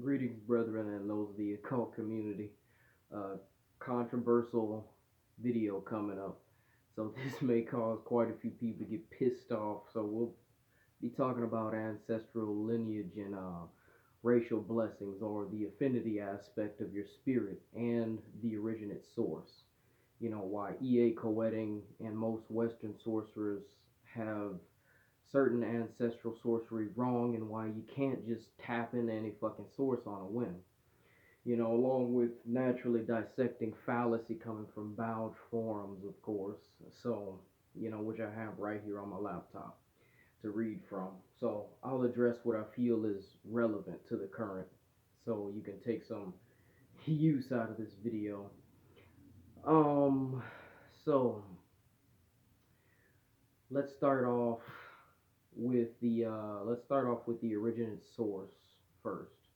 Greetings, brethren, and those of the occult community. Controversial video coming up. So, this may cause quite a few people to get pissed off. So, we'll be talking about ancestral lineage and racial blessings, or the affinity aspect of your spirit and the originate source. You know, why EA co-editing and most Western sorcerers have certain ancestral sorcery wrong, and why you can't just tap into any fucking source on a whim. You know, along with naturally dissecting fallacy coming from bowed forums, of course. So, which I have right here on my laptop to read from. So, I'll address what I feel is relevant to the current, so you can take some use out of this video. Um, so let's start off let's start off with the originate source first,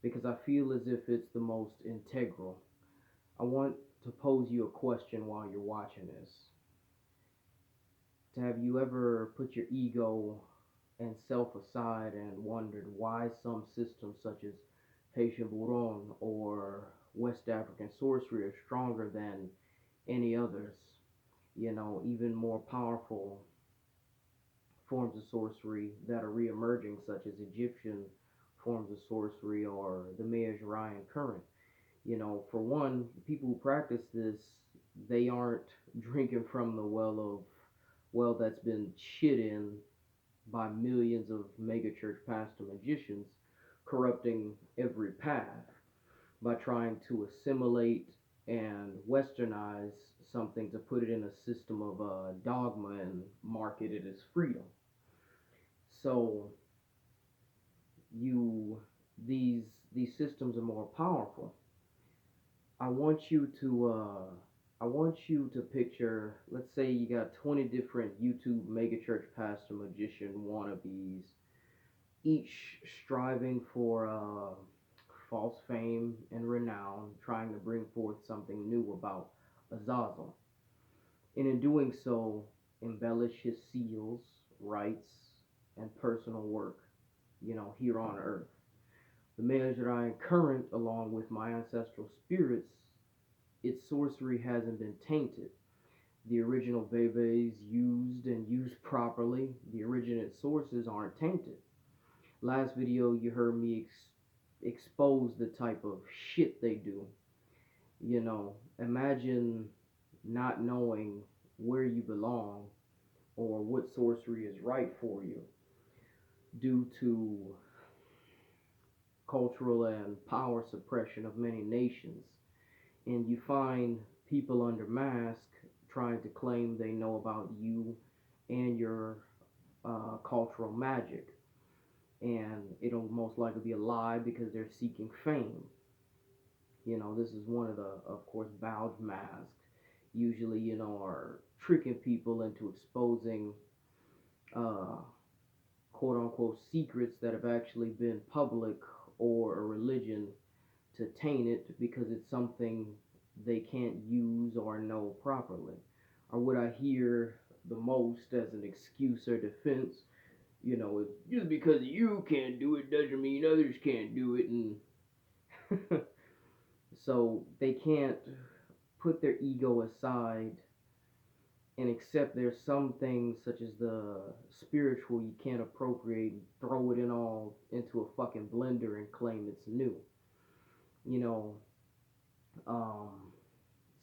because I feel as if it's the most integral. I want to pose you a question while you're watching this. Have you ever put your ego and self aside and wondered why some systems such as Haitian Buron or West African sorcery are stronger than any others? Even more powerful forms of sorcery that are re-emerging, such as Egyptian forms of sorcery or the Ryan current. For one, people who practice this, they aren't drinking from the well that's been shit in by millions of megachurch pastor magicians, corrupting every path by trying to assimilate and westernize something to put it in a system of dogma and market it as freedom. So you these these systems are more powerful. I want you to picture, let's say you got 20 different YouTube megachurch pastor magician wannabes, each striving for false fame and renown, trying to bring forth something new about Azazel, and in doing so embellish his seals, rites, and personal work, here on earth. The Magi current, along with my ancestral spirits, its sorcery hasn't been tainted. The original Veves used and used properly, the originate sources aren't tainted. Last video you heard me expose the type of shit they do. Imagine not knowing where you belong or what sorcery is right for you due to cultural and power suppression of many nations. And you find people under mask trying to claim they know about you and your cultural magic. And it'll most likely be a lie because they're seeking fame. This is one of the, of course, bowed masks. Usually, are tricking people into exposing uh, quote unquote secrets that have actually been public, or a religion to taint it because it's something they can't use or know properly. Or what I hear the most as an excuse or defense, is just because you can't do it doesn't mean others can't do it. And so they can't put their ego aside and accept there's some things such as the spiritual you can't appropriate and throw it in all into a fucking blender and claim it's new. You know, um,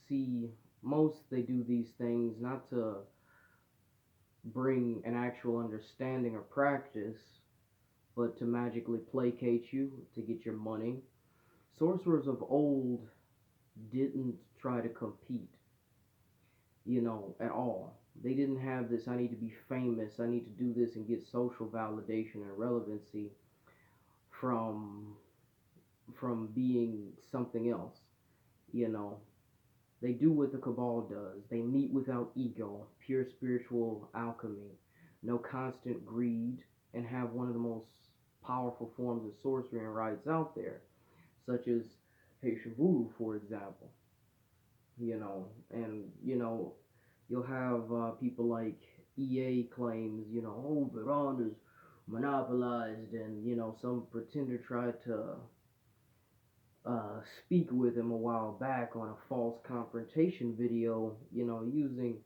see, most they do these things not to bring an actual understanding or practice, but to magically placate you to get your money. Sorcerers of old didn't try to compete, at all. They didn't have this, I need to be famous, I need to do this and get social validation and relevancy from being something else, you know. They do what the cabal does. They meet without ego, pure spiritual alchemy, no constant greed, and have one of the most powerful forms of sorcery and rites out there, such as Haitian voodoo, for example. And you'll have people like EA claims, oh, Veron is monopolized, and some pretender tried to speak with him a while back on a false confrontation video, using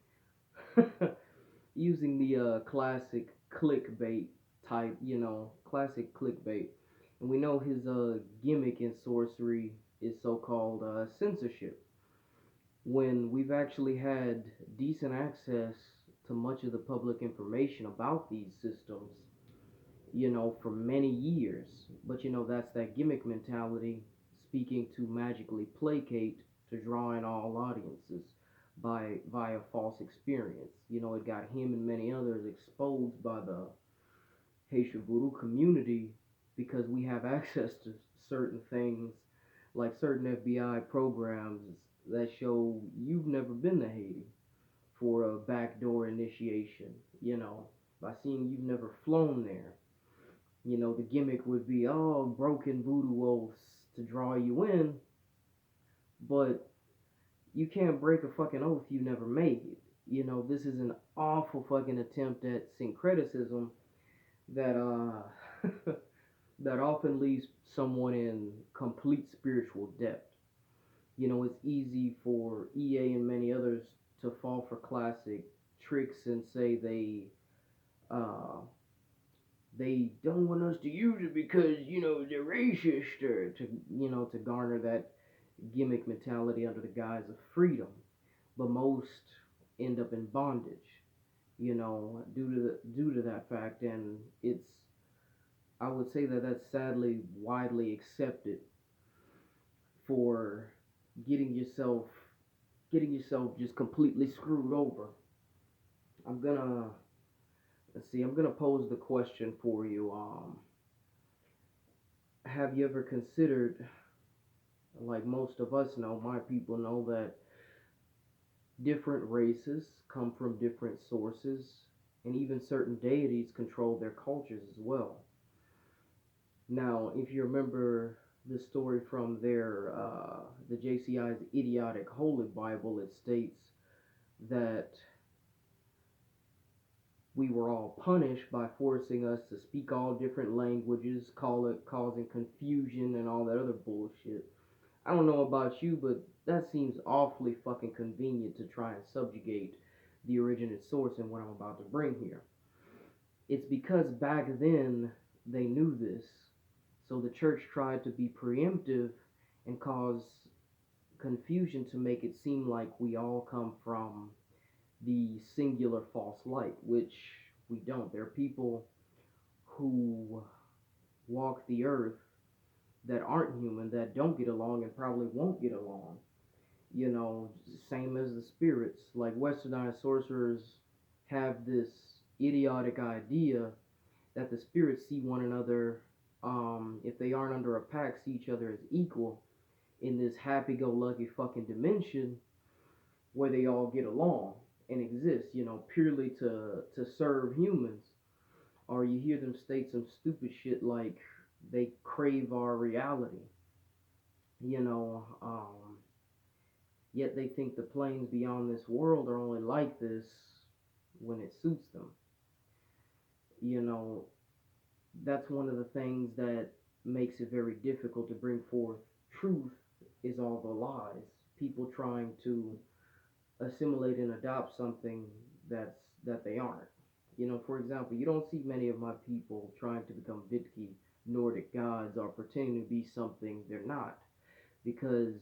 using the classic clickbait type, classic clickbait. And we know his gimmick in sorcery is so-called censorship. When we've actually had decent access to much of the public information about these systems, for many years. But that's that gimmick mentality, speaking to magically placate, to draw in all audiences by via false experience. It got him and many others exposed by the Haitian voodoo community because we have access to certain things, like certain FBI programs that show you've never been to Haiti for a backdoor initiation, by seeing you've never flown there. The gimmick would be, oh, broken voodoo oaths to draw you in, but you can't break a fucking oath you never made. This is an awful fucking attempt at syncretism that that often leaves someone in complete spiritual debt. It's easy for EA and many others to fall for classic tricks and say uh, they don't want us to use it because they're racist, or to garner that gimmick mentality under the guise of freedom. But most end up in bondage, due to that fact, and it's I would say that that's sadly widely accepted for getting yourself getting yourself just completely screwed over. I'm gonna let's see. I'm gonna pose the question for you. Have you ever considered, like most of us know, my people know, that different races come from different sources, and even certain deities control their cultures as well. Now, if you remember the story from the JCI's idiotic Holy Bible, it states that we were all punished by forcing us to speak all different languages, causing confusion and all that other bullshit. I don't know about you, but that seems awfully fucking convenient to try and subjugate the originate source in what I'm about to bring here. It's because back then they knew this, so the church tried to be preemptive and cause confusion to make it seem like we all come from the singular false light, which we don't. There are people who walk the earth that aren't human, that don't get along and probably won't get along. Same as the spirits. Like westernized sorcerers have this idiotic idea that the spirits see one another, if they aren't under a pact, see each other as equal in this happy-go-lucky fucking dimension where they all get along and exist, purely to serve humans. Or you hear them state some stupid shit like they crave our reality, you know, um, yet they think the planes beyond this world are only like this when it suits them. You know, that's one of the things that makes it very difficult to bring forth truth, is all the lies. People trying to assimilate and adopt something that they aren't. For example, you don't see many of my people trying to become Vitki Nordic gods or pretending to be something they're not, because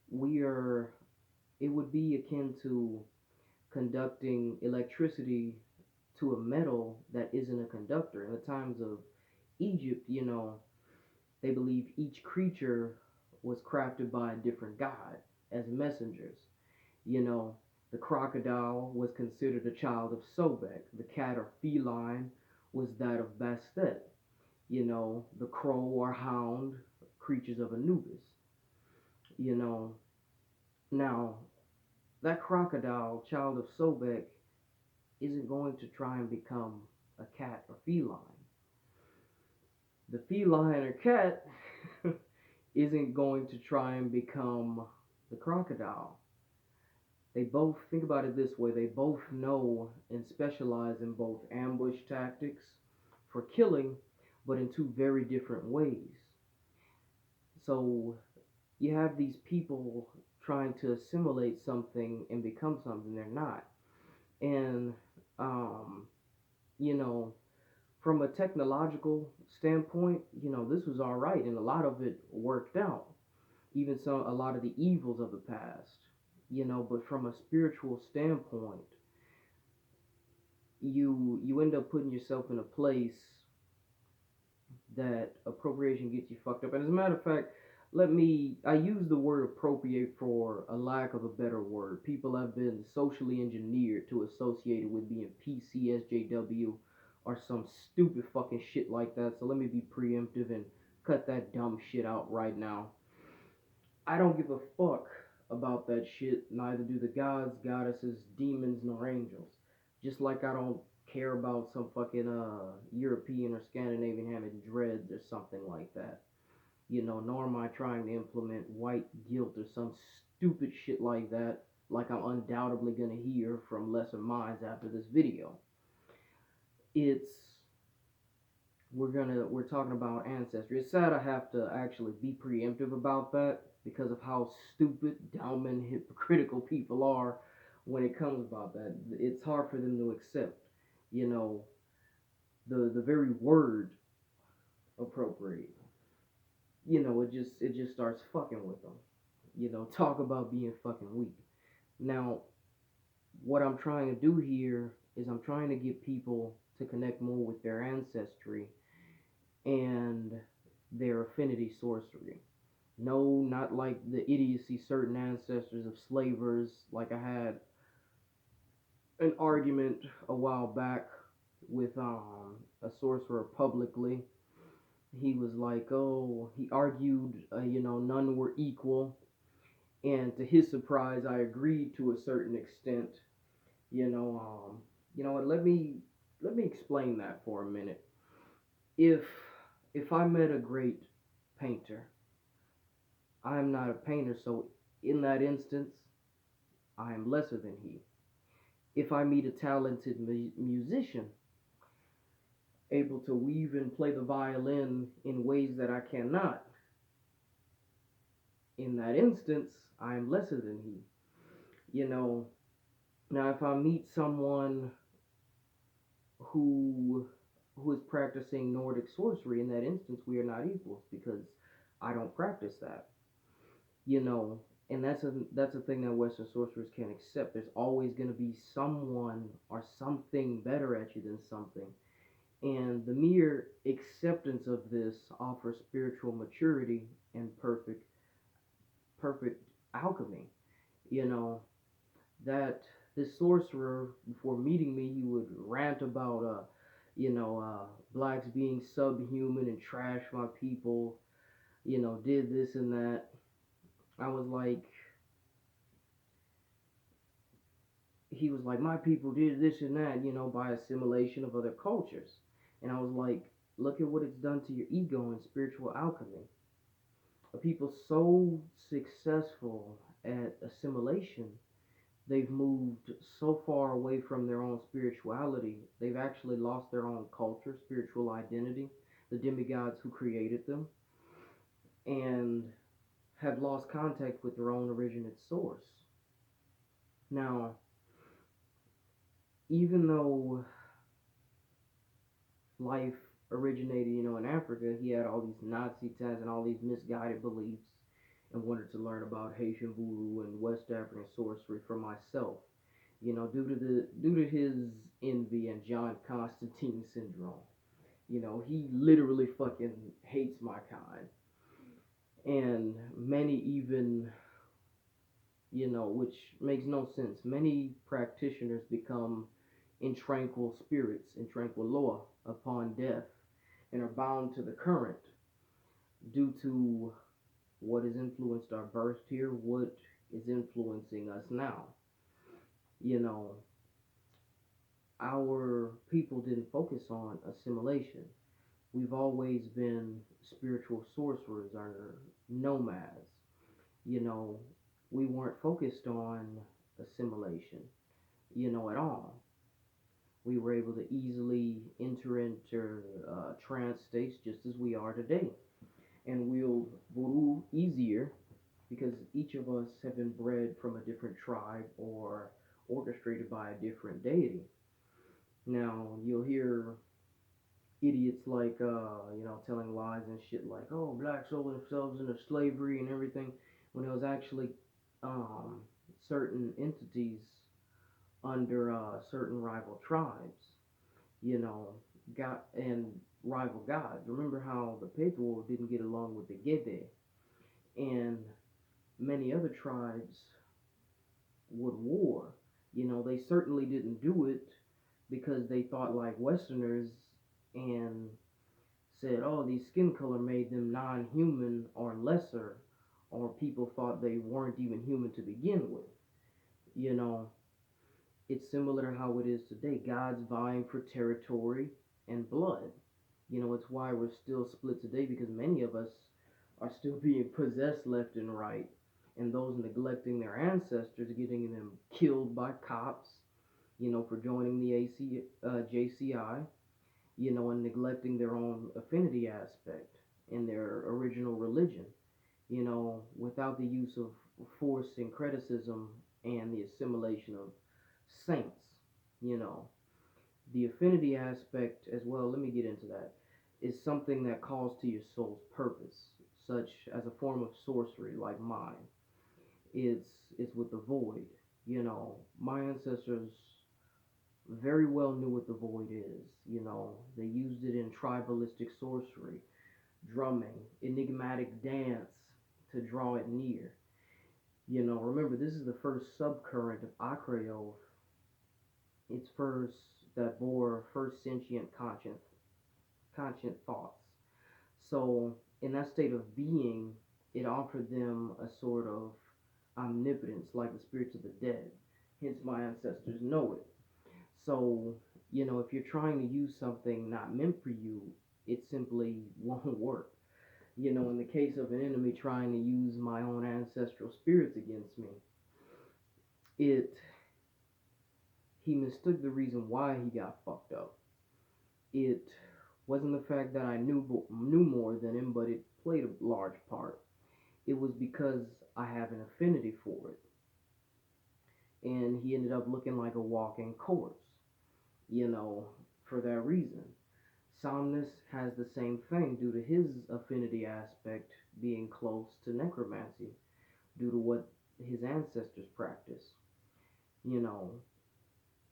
we are. It would be akin to conducting electricity to a metal that isn't a conductor. In the times of Egypt, they believe each creature was crafted by a different god as messengers. You know, the crocodile was considered a child of Sobek. The cat or feline was that of Bastet. The crow or hound, creatures of Anubis. You know, now that crocodile, child of Sobek, isn't going to try and become a cat or feline. The feline or cat isn't going to try and become the crocodile. They both, think about it this way, they both know and specialize in both ambush tactics for killing, but in two very different ways. So you have these people trying to assimilate something and become something they're not. And, um, you know, from a technological standpoint, this was all right, and a lot of it worked out. Even a lot of the evils of the past, but from a spiritual standpoint, you end up putting yourself in a place that appropriation gets you fucked up. And as a matter of fact, I use the word appropriate for a lack of a better word. People have been socially engineered to associate it with being PCSJW or some stupid fucking shit like that. So let me be preemptive and cut that dumb shit out right now. I don't give a fuck about that shit. Neither do the gods, goddesses, demons, nor angels. Just like I don't care about some fucking European or Scandinavian having dreads or something like that. Nor am I trying to implement white guilt or some stupid shit like that, like I'm undoubtedly gonna hear from lesser minds after this video. It's we're talking about ancestry. It's sad I have to actually be preemptive about that because of how stupid, dumb, and hypocritical people are when it comes about that. It's hard for them to accept, you know, the very word appropriate. It just starts fucking with them. Talk about being fucking weak. Now, what I'm trying to do here is I'm trying to get people to connect more with their ancestry and their affinity sorcery. No, not like the idiocy certain ancestors of slavers. Like I had an argument a while back with a sorcerer publicly. He was like, oh, he argued, none were equal, and to his surprise, I agreed to a certain extent. You know what? Let me explain that for a minute. If if I met a great painter, I'm not a painter, so in that instance, I am lesser than he. If I meet a talented musician, able to weave and play the violin in ways that I cannot, in that instance, I am lesser than he. You know, now if I meet someone who who is practicing Nordic sorcery, in that instance, we are not equals because I don't practice that. You know, and that's a thing that Western sorcerers can't accept. There's always going to be someone or something better at you than something. And the mere acceptance of this offers spiritual maturity and perfect alchemy. You know, that this sorcerer, before meeting me, he would rant about blacks being subhuman and trash my people, did this and that. I was like, he was like, my people did this and that, by assimilation of other cultures. And I was like, look at what it's done to your ego and spiritual alchemy. A people so successful at assimilation, they've moved so far away from their own spirituality, they've actually lost their own culture, spiritual identity, the demigods who created them, and have lost contact with their own originate source. Now, even though life originated, in Africa, he had all these Nazi ties and all these misguided beliefs and wanted to learn about Haitian voodoo and West African sorcery for myself. Due to his envy and John Constantine syndrome. He literally fucking hates my kind. And many even, which makes no sense. Many practitioners become in tranquil spirits, in tranquil law upon death, and are bound to the current due to what has influenced our birth here, what is influencing us now. You know, our people didn't focus on assimilation. We've always been spiritual sorcerers or nomads. You know, we weren't focused on assimilation, at all. We were able to easily enter into trance states just as we are today and wield voodoo easier because each of us have been bred from a different tribe or orchestrated by a different deity. Now, you'll hear idiots like, telling lies and shit like, oh, blacks sold themselves into slavery and everything, when it was actually um, certain entities under certain rival tribes, you know, got and rival gods. Remember how the People didn't get along with the Gede, and many other tribes would war. They certainly didn't do it because they thought like Westerners and said, oh, these skin color made them non human or lesser, or people thought they weren't even human to begin with. You know, it's similar to how it is today. God's vying for territory and blood. It's why we're still split today because many of us are still being possessed left and right, and those neglecting their ancestors getting them killed by cops, for joining the JCI, and neglecting their own affinity aspect in their original religion, without the use of force and criticism and the assimilation of saints, you know. The affinity aspect as well, let me get into that, is something that calls to your soul's purpose, such as a form of sorcery like mine. It's with the void. My ancestors very well knew what the void is. They used it in tribalistic sorcery, drumming, enigmatic dance to draw it near. Remember, this is the first subcurrent of Acreov. It's first that bore first sentient conscient thoughts. So in that state of being, it offered them a sort of omnipotence, like the spirits of the dead. Hence, my ancestors know it. So, if you're trying to use something not meant for you, it simply won't work. In the case of an enemy trying to use my own ancestral spirits against me, it he mistook the reason why he got fucked up. It wasn't the fact that I knew more than him, but it played a large part. It was because I have an affinity for it, and he ended up looking like a walking corpse. You know, for that reason. Somnus has the same thing due to his affinity aspect being close to necromancy, due to what his ancestors practice. You know,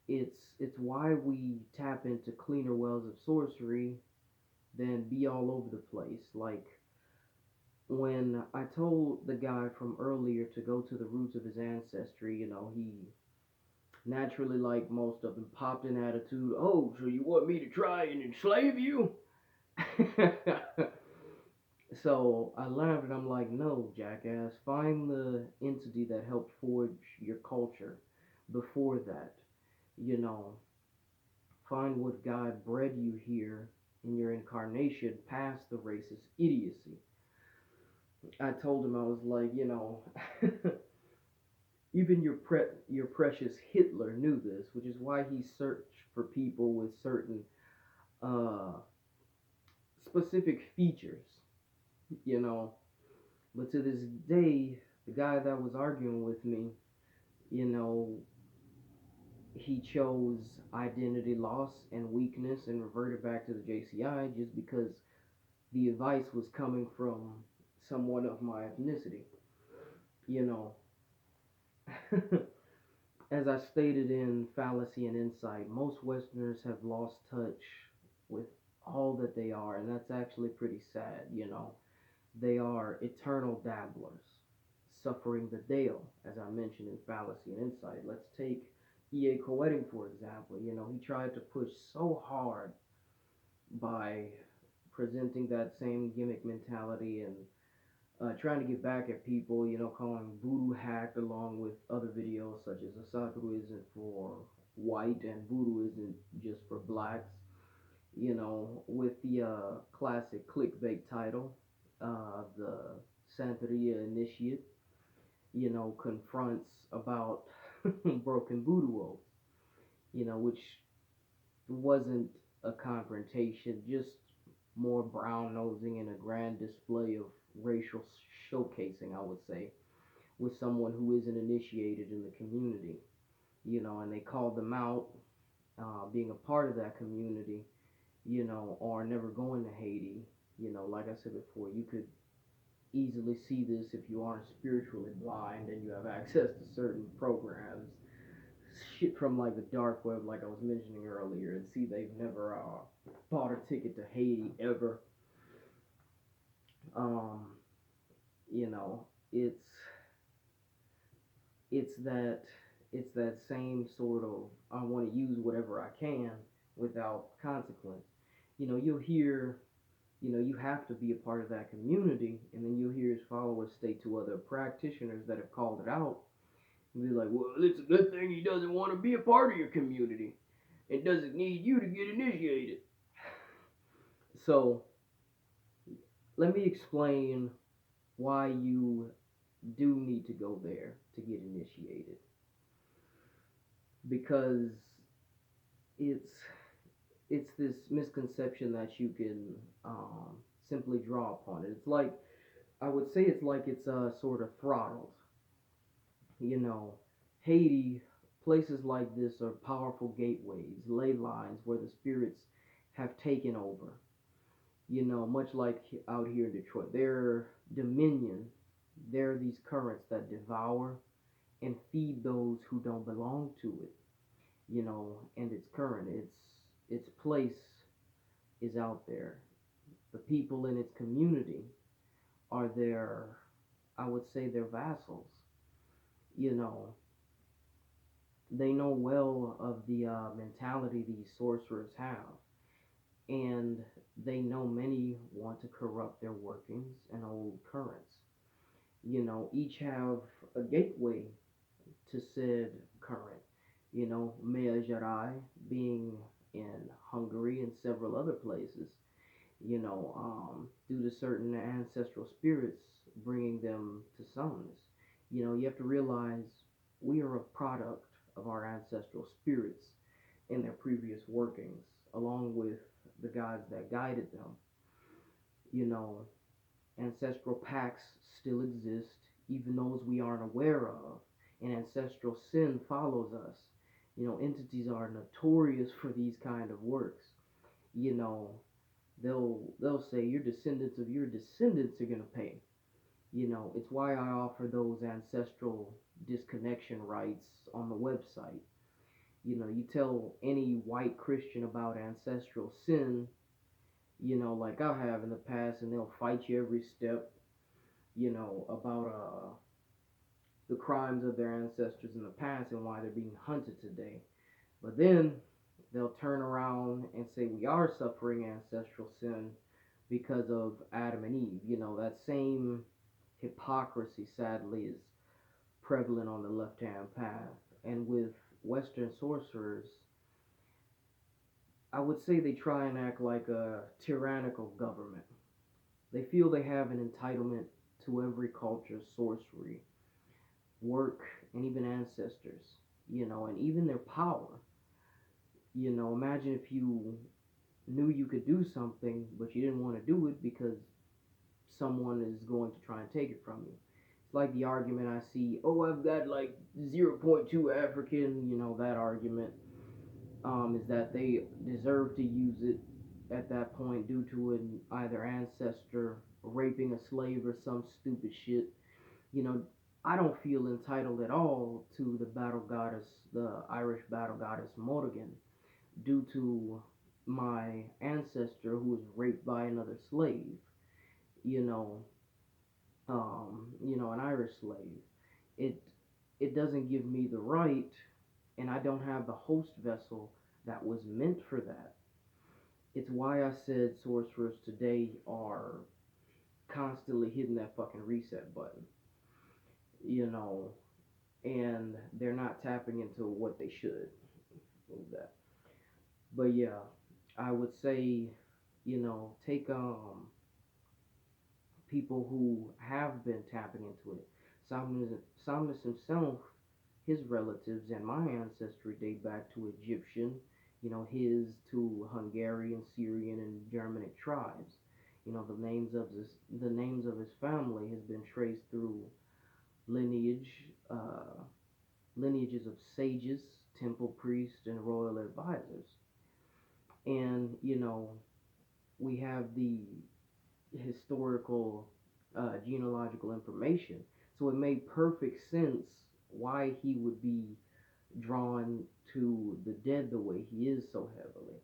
it's why we tap into cleaner wells of sorcery than be all over the place. Like when I told the guy from earlier to go to the roots of his ancestry, he naturally, like most of them, popped in attitude. Oh, so you want me to try and enslave you? So I laughed and I'm like, no, jackass. Find the entity that helped forge your culture before that. You know, find what God bred you here in your incarnation past the racist idiocy. I told him, I was like, even your precious Hitler knew this, which is why he searched for people with certain uh, specific features, you know. But to this day, the guy that was arguing with me, you know, he chose identity loss and weakness and reverted back to the JCI just because the advice was coming from someone of my ethnicity, you know. As I stated in Fallacy and Insight, most Westerners have lost touch with all that they are, and that's actually pretty sad. They are eternal dabblers, suffering the Dale, as I mentioned in Fallacy and Insight. Let's take E.A. Coetting, for example. He tried to push so hard by presenting that same gimmick mentality and trying to get back at people, calling voodoo hacked along with other videos such as Asakuru isn't for white and voodoo isn't just for blacks, with the classic clickbait title, the Santeria Initiate, confronts about broken voodoo oaths, which wasn't a confrontation, just more brown nosing and a grand display of racial showcasing, I would say, with someone who isn't initiated in the community, and they called them out, being a part of that community, or never going to Haiti. Like I said before, you could easily see this if you aren't spiritually blind and you have access to certain programs, shit from like the dark web, like I was mentioning earlier, and see they've never bought a ticket to Haiti ever. Um, you know, it's it's that it's that same sort of I want to use whatever I can without consequence. You'll hear, you have to be a part of that community, and then you'll hear his followers state to other practitioners that have called it out, and be like, well, it's a good thing he doesn't want to be a part of your community. It doesn't need you to get initiated. So let me explain why you do need to go there to get initiated. Because it's it's this misconception that you can simply draw upon it. It's like I would say it's like it's sort of throttled. You know, Haiti, places like this are powerful gateways, ley lines where the spirits have taken over. Much like out here in Detroit, they're dominion. They're these currents that devour and feed those who don't belong to it. And its current, its place is out there. The people in its community are their, I would say, their vassals. You know, they know well of the mentality these sorcerers have, and they know many want to corrupt their workings and old currents. Each have a gateway to said current. Mea Jarai being in Hungary and several other places, due to certain ancestral spirits bringing them to summons. You have to realize we are a product of our ancestral spirits in their previous workings, along with the gods that guided them. You know, Ancestral pacts still exist, even those we aren't aware of, and ancestral sin follows us. Entities are notorious for these kind of works. You know, they'll say your descendants of your descendants are gonna pay. It's why I offer those ancestral disconnection rites on the website. You tell any white Christian about ancestral sin, like I have in the past, and they'll fight you every step, about the crimes of their ancestors in the past and why they're being hunted today. But then they'll turn around and say we are suffering ancestral sin because of Adam and Eve. That same hypocrisy sadly is prevalent on the left hand path. And with Western sorcerers, I would say they try and act like a tyrannical government. They feel they have an entitlement to every culture's sorcery, work, and even ancestors, and even their power. Imagine if you knew you could do something, but you didn't want to do it because someone is going to try and take it from you. It's like the argument I see, oh, I've got like zero point 0.2 African, that argument is that they deserve to use it at that point due to an either ancestor raping a slave or some stupid shit. You know, I don't feel entitled at all to the battle goddess, the Irish battle goddess Morrigan, due to my ancestor who was raped by another slave. You know, an Irish slave. It it doesn't give me the right, and I don't have the host vessel that was meant for that. It's why I said sorcerers today are constantly hitting that fucking reset button, you know, and they're not tapping into what they should with that. But yeah, I would say, take people who have been tapping into it. Somnus himself, his relatives and my ancestry date back to Egyptian, his to Hungarian, Syrian, and Germanic tribes. The names of his family has been traced through lineage, uh, lineages of sages, temple priests, and royal advisors. And we have the historical genealogical information. So it made perfect sense why he would be drawn to the dead the way he is so heavily.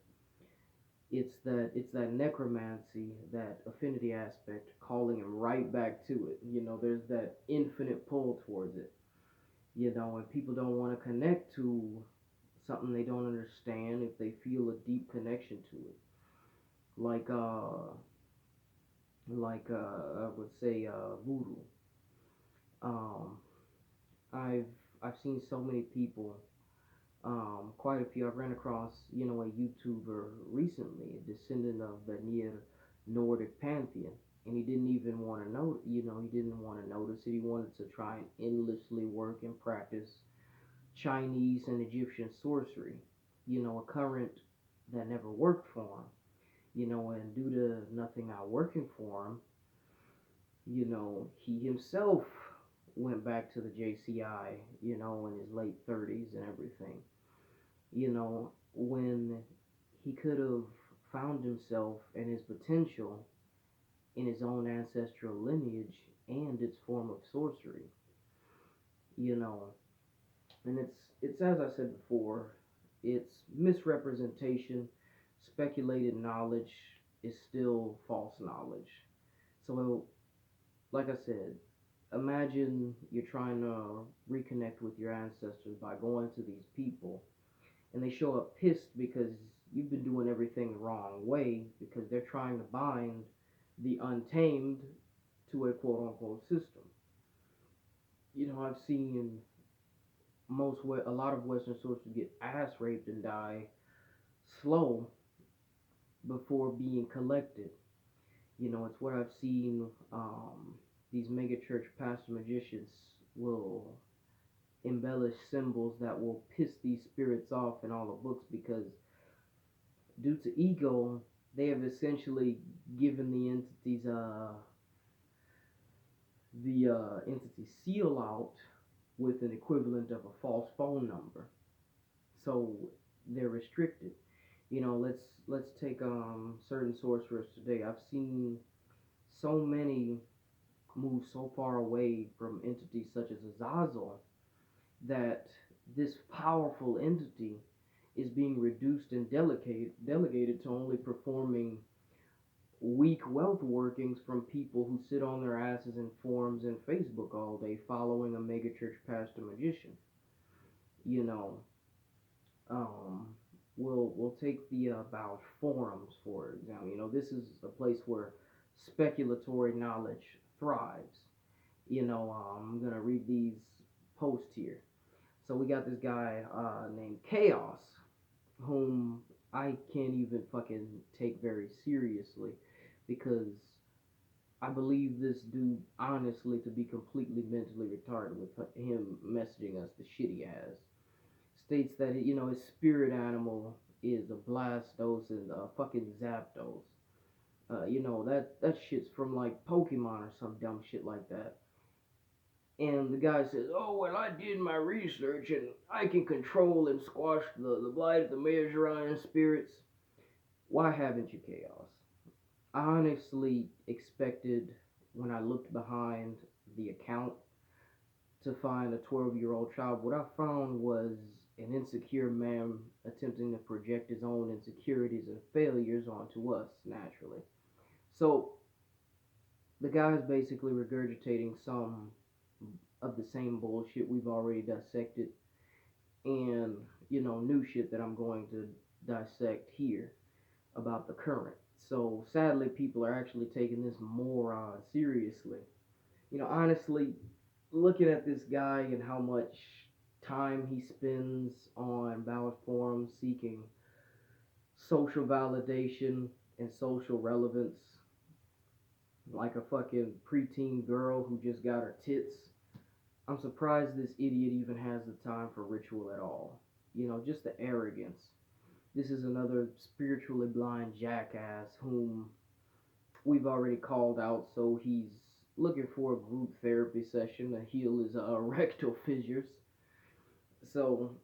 It's that necromancy, that affinity aspect, calling him right back to it. There's that infinite pull towards it. And people don't want to connect to something they don't understand if they feel a deep connection to it. Like I would say voodoo. Um, I've I've seen so many people, quite a few. I've ran across, a YouTuber recently, a descendant of the near Nordic pantheon, and he didn't even want to know. He didn't want to notice it. He wanted to try and endlessly work and practice Chinese and Egyptian sorcery. A current that never worked for him. And due to nothing not working for him, he himself went back to the JCI, in his late 30s and everything. When he could have found himself and his potential in his own ancestral lineage and its form of sorcery, you know, and it's as I said before, it's misrepresentation, speculated knowledge is still false knowledge. So, like I said, imagine you're trying to reconnect with your ancestors by going to these people and they show up pissed because you've been doing everything the wrong way because they're trying to bind the untamed to a quote unquote system. I've seen a lot of Western sources get ass raped and die slow before being collected. It's what I've seen. These mega church pastor magicians will embellish symbols that will piss these spirits off in all the books because due to ego, they have essentially given the entity seal out with an equivalent of a false phone number. So they're restricted. Let's take certain sorcerers today. I've seen so many move so far away from entities such as Azazel that this powerful entity is being reduced and delegated to only performing weak wealth workings from people who sit on their asses in forums and Facebook all day following a megachurch pastor magician. You know, um, we'll take the about forums for example. This is a place where speculatory knowledge thrives. I'm gonna read these posts here. So we got this guy named Chaos, whom I can't even fucking take very seriously because I believe this dude honestly to be completely mentally retarded with him messaging us the shit he has. States that his spirit animal is a Blastos and a fucking Zapdos. That shit's from like Pokemon or some dumb shit like that. And the guy says, "Oh well, I did my research and I can control and squash the blight of the Mejranian spirits." Why haven't you, Chaos? I honestly expected when I looked behind the account to find a 12-year-old child. What I found was an insecure man attempting to project his own insecurities and failures onto us naturally. So the guy is basically regurgitating some of the same bullshit we've already dissected and new shit that I'm going to dissect here about the current. So sadly, people are actually taking this more seriously. Honestly, looking at this guy and how much time he spends on ballot forums seeking social validation and social relevance, like a fucking preteen girl who just got her tits. I'm surprised this idiot even has the time for ritual at all. Just the arrogance. This is another spiritually blind jackass whom we've already called out, so he's looking for a group therapy session to heal his rectal fissures. So,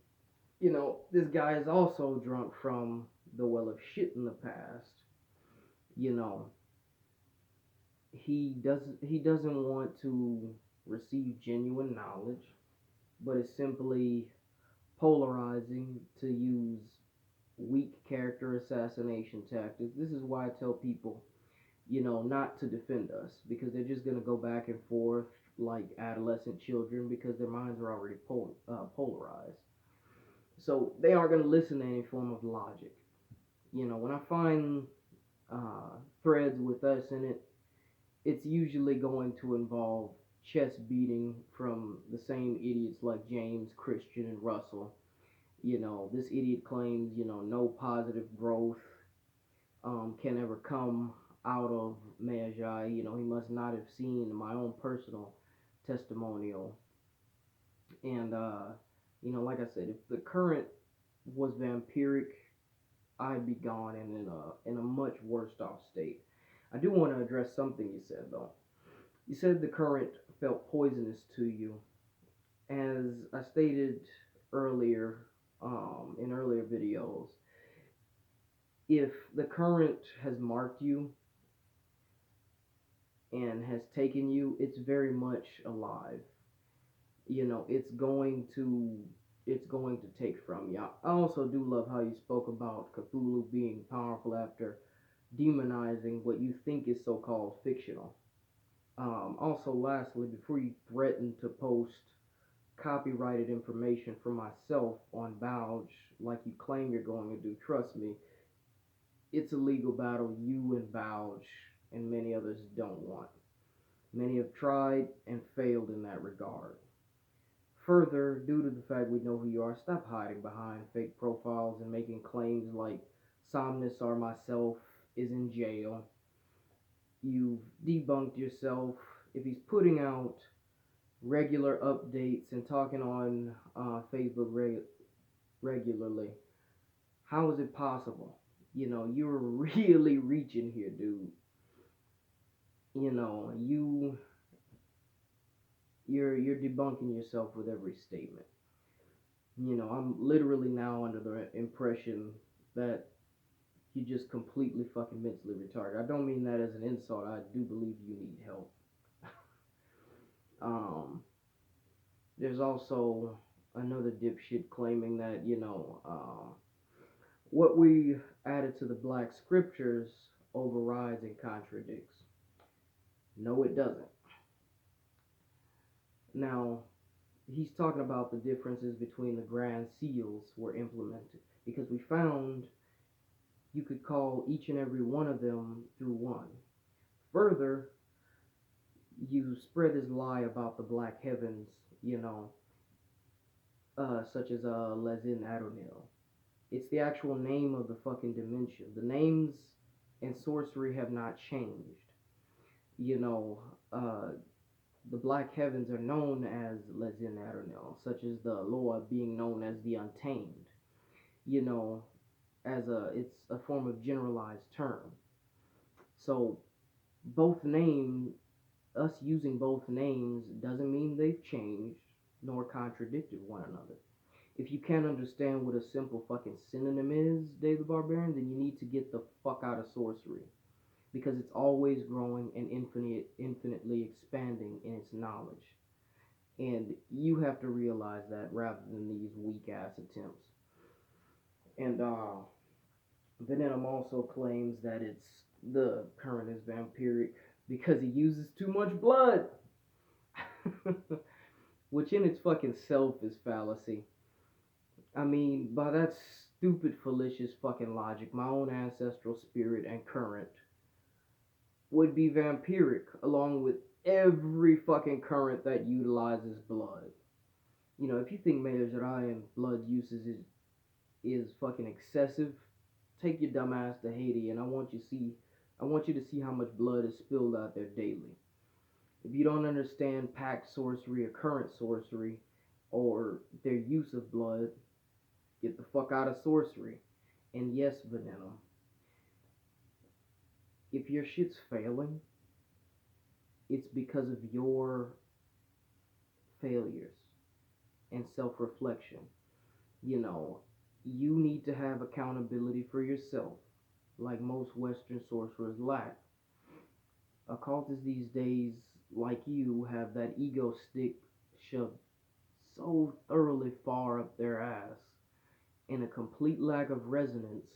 this guy is also drunk from the well of shit in the past. You know, he doesn't want to receive genuine knowledge, but is simply polarizing to use weak character assassination tactics. This is why I tell people, not to defend us because they're just going to go back and forth like adolescent children because their minds are already polarized. So they aren't going to listen to any form of logic. When I find threads with us in it, it's usually going to involve chest beating from the same idiots like James, Christian, and Russell. This idiot claims, no positive growth can ever come out of Magi. He must not have seen my own personal testimonial. And, like I said, if the current was vampiric, I'd be gone and in a much worse off state. I do want to address something you said, though. You said the current felt poisonous to you. As I stated earlier, in earlier videos, if the current has marked you and has taken you, it's very much alive. It's going to take from you. I also do love how you spoke about Cthulhu being powerful after demonizing what you think is so-called fictional. Also, lastly, before you threaten to post copyrighted information for myself on Bouge, like you claim you're going to do, trust me, it's a legal battle you and Bouge and many others don't want. Many have tried and failed in that regard. Further, due to the fact we know who you are, stop hiding behind fake profiles and making claims like Somnus or myself is in jail. You've debunked yourself. If he's putting out regular updates and talking on Facebook regularly, how is it possible? You're really reaching here, dude. You know, you you're debunking yourself with every statement. I'm literally now under the impression that you're just completely fucking mentally retarded. I don't mean that as an insult. I do believe you need help. Um, there's also another dipshit claiming that what we added to the black scriptures overrides and contradicts. No, it doesn't. Now, he's talking about the differences between the grand seals were implemented because we found you could call each and every one of them through one. Further, you spread this lie about the black heavens, such as Lezin Adonil. It's the actual name of the fucking dimension. The names in sorcery have not changed. You know, the black heavens are known as Lezin Adonil, such as the Loa being known as the Untamed. You know, it's a form of generalized term. So both names, us using both names doesn't mean they've changed nor contradicted one another. If you can't understand what a simple fucking synonym is, Dave the Barbarian, then you need to get the fuck out of sorcery. Because it's always growing and infinitely expanding in its knowledge. And you have to realize that rather than these weak ass attempts. And Venom also claims that it's the current is vampiric because he uses too much blood. Which in its fucking self is fallacy. I mean, by that stupid, fallacious fucking logic, my own ancestral spirit and current would be vampiric along with every fucking current that utilizes blood. If you think Medjugorje blood usage is fucking excessive, take your dumb ass to Haiti and I want you to see how much blood is spilled out there daily. If you don't understand pact sorcery or current sorcery or their use of blood, get the fuck out of sorcery. And yes, Venom, if your shit's failing, it's because of your failures and self reflection. You know, you need to have accountability for yourself, like most Western sorcerers lack. Occultists these days, like you, have that ego stick shoved so thoroughly far up their ass and a complete lack of resonance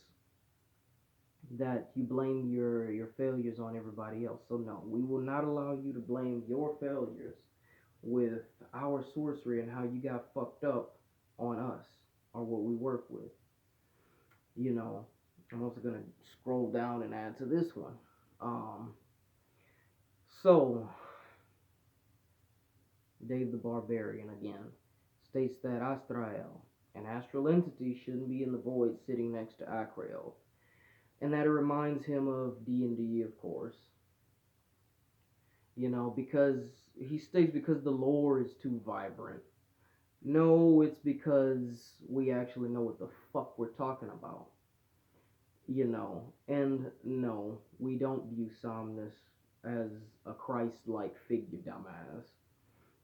that you blame your failures on everybody else. So no, we will not allow you to blame your failures with our sorcery and how you got fucked up on us or what we work with. You know, I'm also gonna scroll down and add to this one. Um, so Dave the Barbarian again states that Astrael, an astral entity, shouldn't be in the void sitting next to Acrael, and that it reminds him of D&D, of course. You know, because he states because the lore is too vibrant. No, it's because we actually know what the fuck we're talking about. You know, and no, we don't view Somnus as a Christ-like figure, dumbass.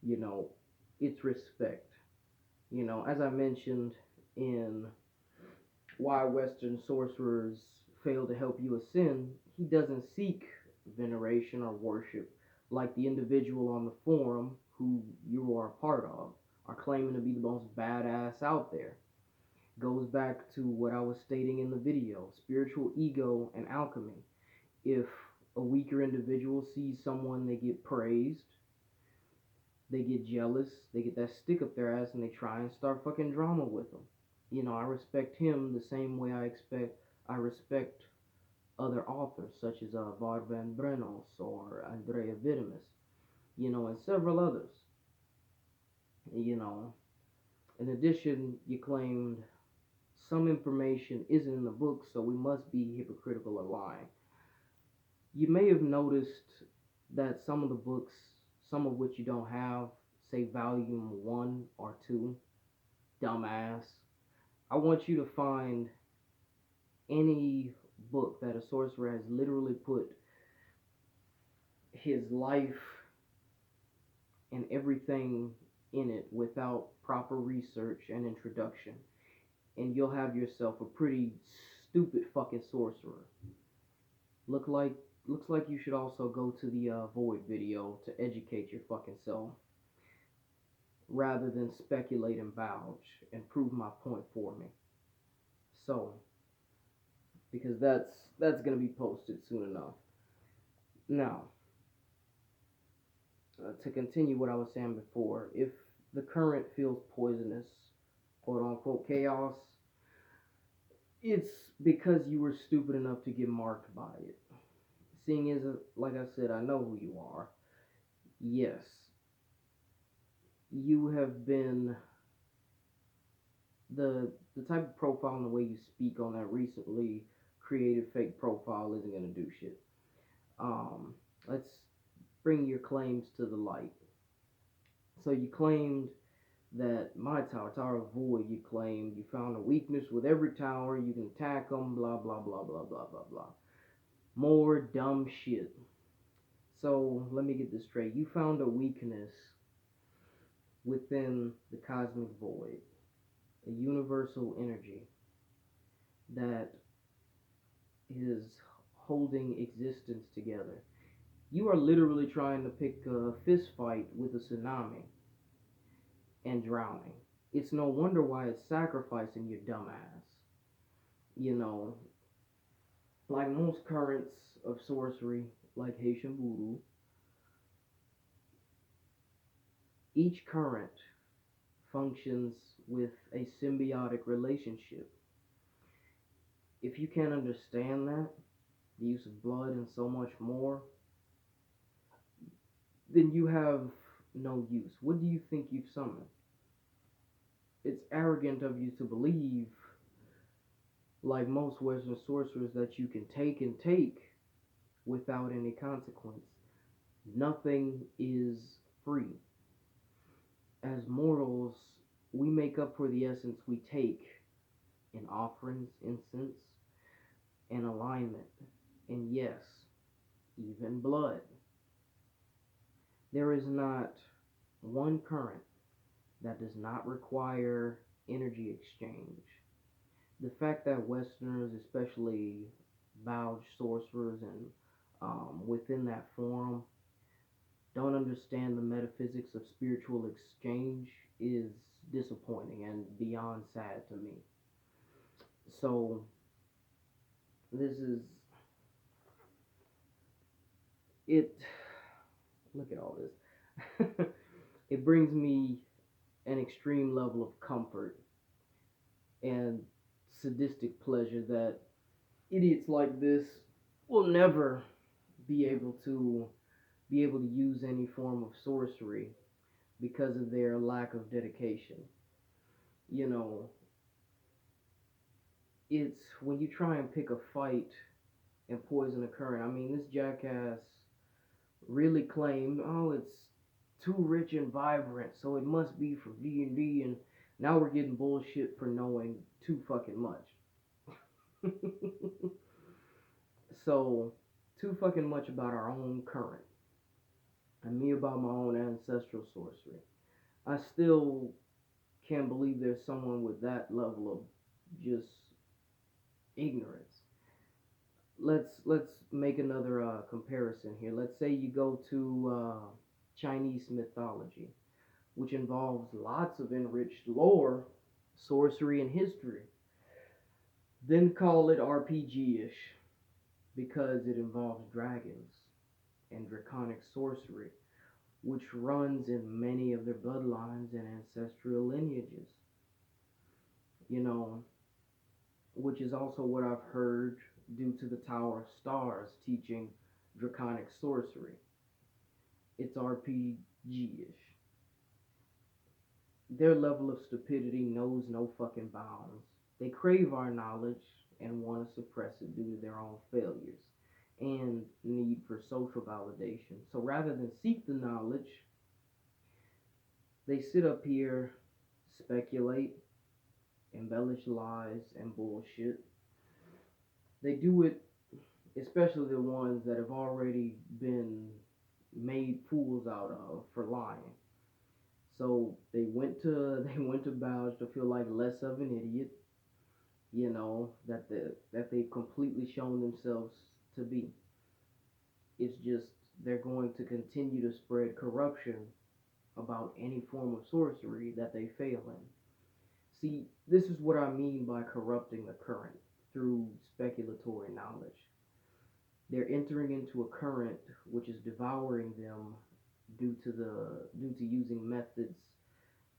You know, it's respect. You know, as I mentioned in Why Western Sorcerers Fail to Help You Ascend, he doesn't seek veneration or worship like the individual on the forum who you are a part of are claiming to be the most badass out there. Goes back to what I was stating in the video, spiritual ego and alchemy. If a weaker individual sees someone, they get praised, they get jealous, they get that stick up their ass, and they try and start fucking drama with them. You know, I respect him the same way I respect other authors such as Var van Brenos or Andrea Vitamus, you know, and several others. You know, in addition, you claimed some information isn't in the book, so we must be hypocritical or lying. You may have noticed that some of the books, some of which you don't have, say volume 1 or 2, dumbass. I want you to find any book that a sorcerer has literally put his life and everything in it without proper research and introduction, and you'll have yourself a pretty stupid fucking sorcerer. Look like Looks like you should also go to the Void video to educate your fucking self rather than speculate and vouch and prove my point for me. So, because that's gonna be posted soon enough. Now, to continue what I was saying before, if the current feels poisonous, quote unquote chaos, it's because you were stupid enough to get marked by it. Seeing as, like I said, I know who you are. Yes, you have been the type of profile and the way you speak on that recently created fake profile isn't gonna do shit. Let's bring your claims to the light. So you claimed that my tower of void, you claimed you found a weakness with every tower, you can attack them, blah blah blah blah blah blah blah. More dumb shit. So let me get this straight. You found a weakness within the cosmic void, a universal energy that is holding existence together. You are literally trying to pick a fist fight with a tsunami and drowning. It's no wonder why it's sacrificing your dumb ass. You know, like most currents of sorcery, like Haitian voodoo, each current functions with a symbiotic relationship. If you can't understand that, the use of blood and so much more, then you have no use. What do you think you've summoned? It's arrogant of you to believe, like most Western sorcerers, that you can take and take without any consequence. Nothing is free. As mortals, we make up for the essence we take in offerings, incense, and alignment, and yes, even blood. There is not one current that does not require energy exchange. The fact that Westerners, especially Bowed sorcerers and within that forum, don't understand the metaphysics of spiritual exchange is disappointing and beyond sad to me. So, this is it. Look at all this. It brings me an extreme level of comfort and sadistic pleasure that idiots like this will never be able to use any form of sorcery because of their lack of dedication. You know, it's when you try and pick a fight and poison a current. I mean, this jackass really claimed, oh, it's too rich and vibrant, so it must be for D&D, and now we're getting bullshit for knowing too fucking much. So, too fucking much about our own current, and me about my own ancestral sorcery. I still can't believe there's someone with that level of just ignorance. Let's make another comparison here. Let's say you go to Chinese mythology, which involves lots of enriched lore, sorcery, and history. Then call it RPG-ish because it involves dragons and draconic sorcery, which runs in many of their bloodlines and ancestral lineages. You know, which is also what I've heard due to the Tower of Stars teaching draconic sorcery. It's RPG-ish. Their level of stupidity knows no fucking bounds. They crave our knowledge and want to suppress it due to their own failures and need for social validation. So rather than seek the knowledge, they sit up here, speculate, embellish lies and bullshit. They do it, especially the ones that have already been made fools out of for lying. So they went to Bowers to feel like less of an idiot, that they've completely shown themselves to be. It's just they're going to continue to spread corruption about any form of sorcery that they fail in. See, this is what I mean by corrupting the current through speculatory knowledge. They're entering into a current which is devouring them due to using methods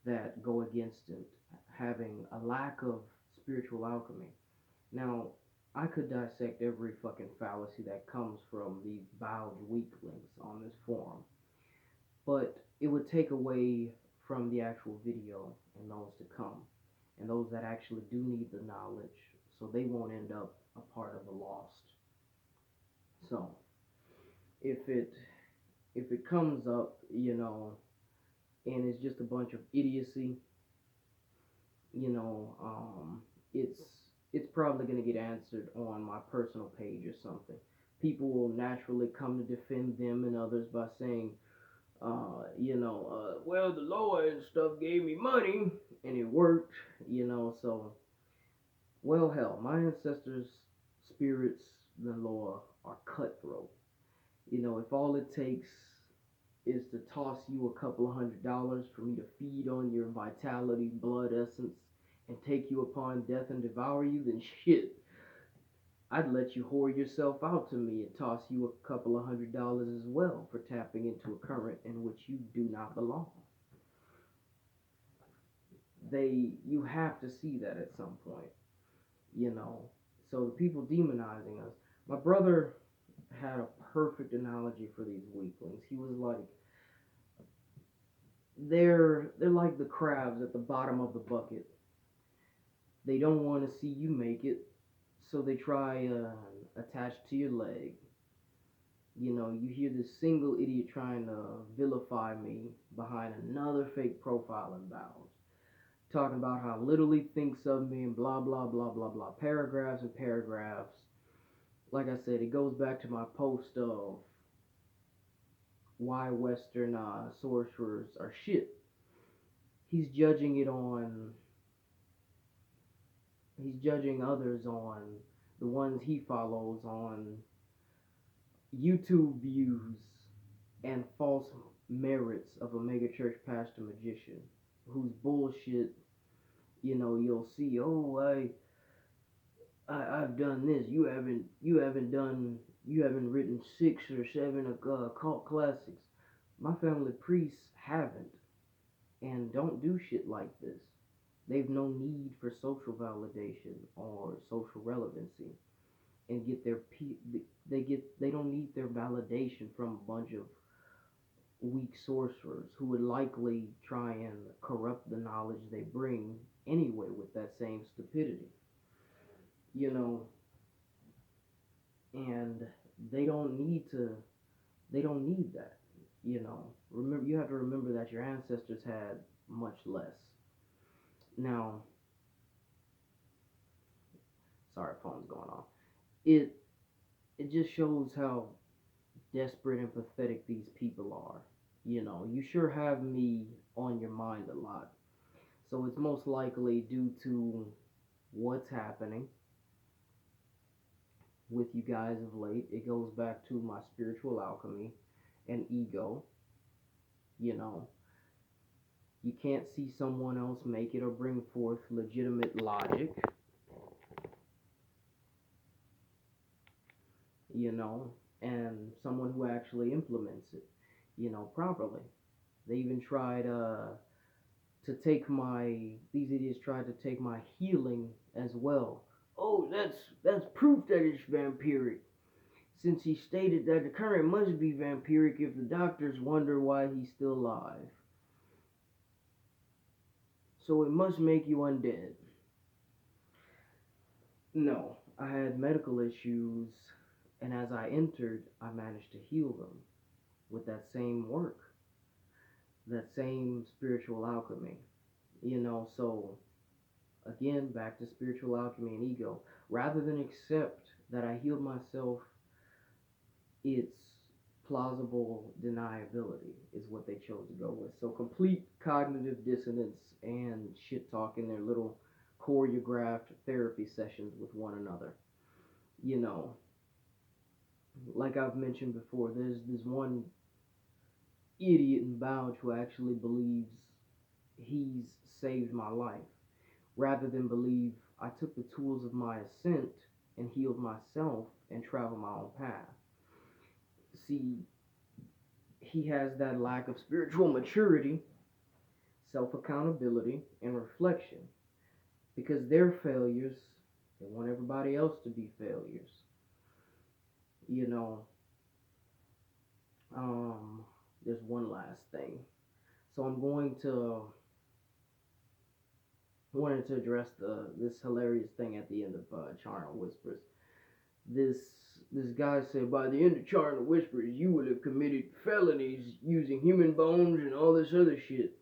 that go against it, having a lack of spiritual alchemy. Now, I could dissect every fucking fallacy that comes from these bowed weaklings on this forum, but it would take away from the actual video and those to come, and those that actually do need the knowledge, so they won't end up a part of the lost. So, if it comes up, and it's just a bunch of idiocy, you know, it's probably gonna get answered on my personal page or something. People will naturally come to defend them and others by saying, well, the lawyer and stuff gave me money and it worked, so, well, hell, my ancestors' spirits, the law, are cutthroat. If all it takes is to toss you a couple of $100 for me to feed on your vitality, blood essence, and take you upon death and devour you, then shit, I'd let you whore yourself out to me and toss you a couple of $100 as well for tapping into a current in which you do not belong. You have to see that at some point, you know. So the people demonizing us. My brother had a perfect analogy for these weaklings. He was like, they're like the crabs at the bottom of the bucket. They don't want to see you make it, so they try attached to your leg. You hear this single idiot trying to vilify me behind another fake profile in Bows. talking about how little he thinks of me and blah blah blah blah blah. Paragraphs and paragraphs. Like I said, it goes back to my post of why Western sorcerers are shit. He's judging it on. He's judging others on the ones he follows on YouTube views and false merits of a megachurch pastor magician whose bullshit, you'll see, oh, I've done this. You haven't written 6 or 7 occult classics. My family priests haven't and don't do shit like this. They've no need for social validation or social relevancy and get their they don't need their validation from a bunch of weak sorcerers who would likely try and corrupt the knowledge they bring anyway with that same stupidity. You know, and they don't need to they don't need that. Remember, you have to remember that your ancestors had much less. Now, sorry, phone's going off. It just shows how desperate and pathetic these people are. You sure have me on your mind a lot. So it's most likely due to what's happening with you guys of late. It goes back to my spiritual alchemy and ego. You know, you can't see someone else make it or bring forth legitimate logic, you know, and someone who actually implements it, properly. They even tried to take these idiots tried to take my healing as well. Oh, that's proof that it's vampiric. Since he stated that the current must be vampiric if the doctors wonder why he's still alive. So it must make you undead. No, I had medical issues, and as I entered, I managed to heal them with that same work, that same spiritual alchemy. So again, back to spiritual alchemy and ego. Rather than accept that I healed myself, it's plausible deniability is what they chose to go with. So complete cognitive dissonance and shit talk in their little choreographed therapy sessions with one another. You know, like I've mentioned before, there's this one idiot in Bouch who actually believes he's saved my life, rather than believe I took the tools of my ascent and healed myself and traveled my own path. See, he has that lack of spiritual maturity, self accountability, and reflection because they're failures. They want everybody else to be failures. You know, there's one last thing. So I'm going to wanted to address this hilarious thing at the end of Charnel Whispers. This this guy said by the end of Charnel Whispers you would have committed felonies using human bones and all this other shit.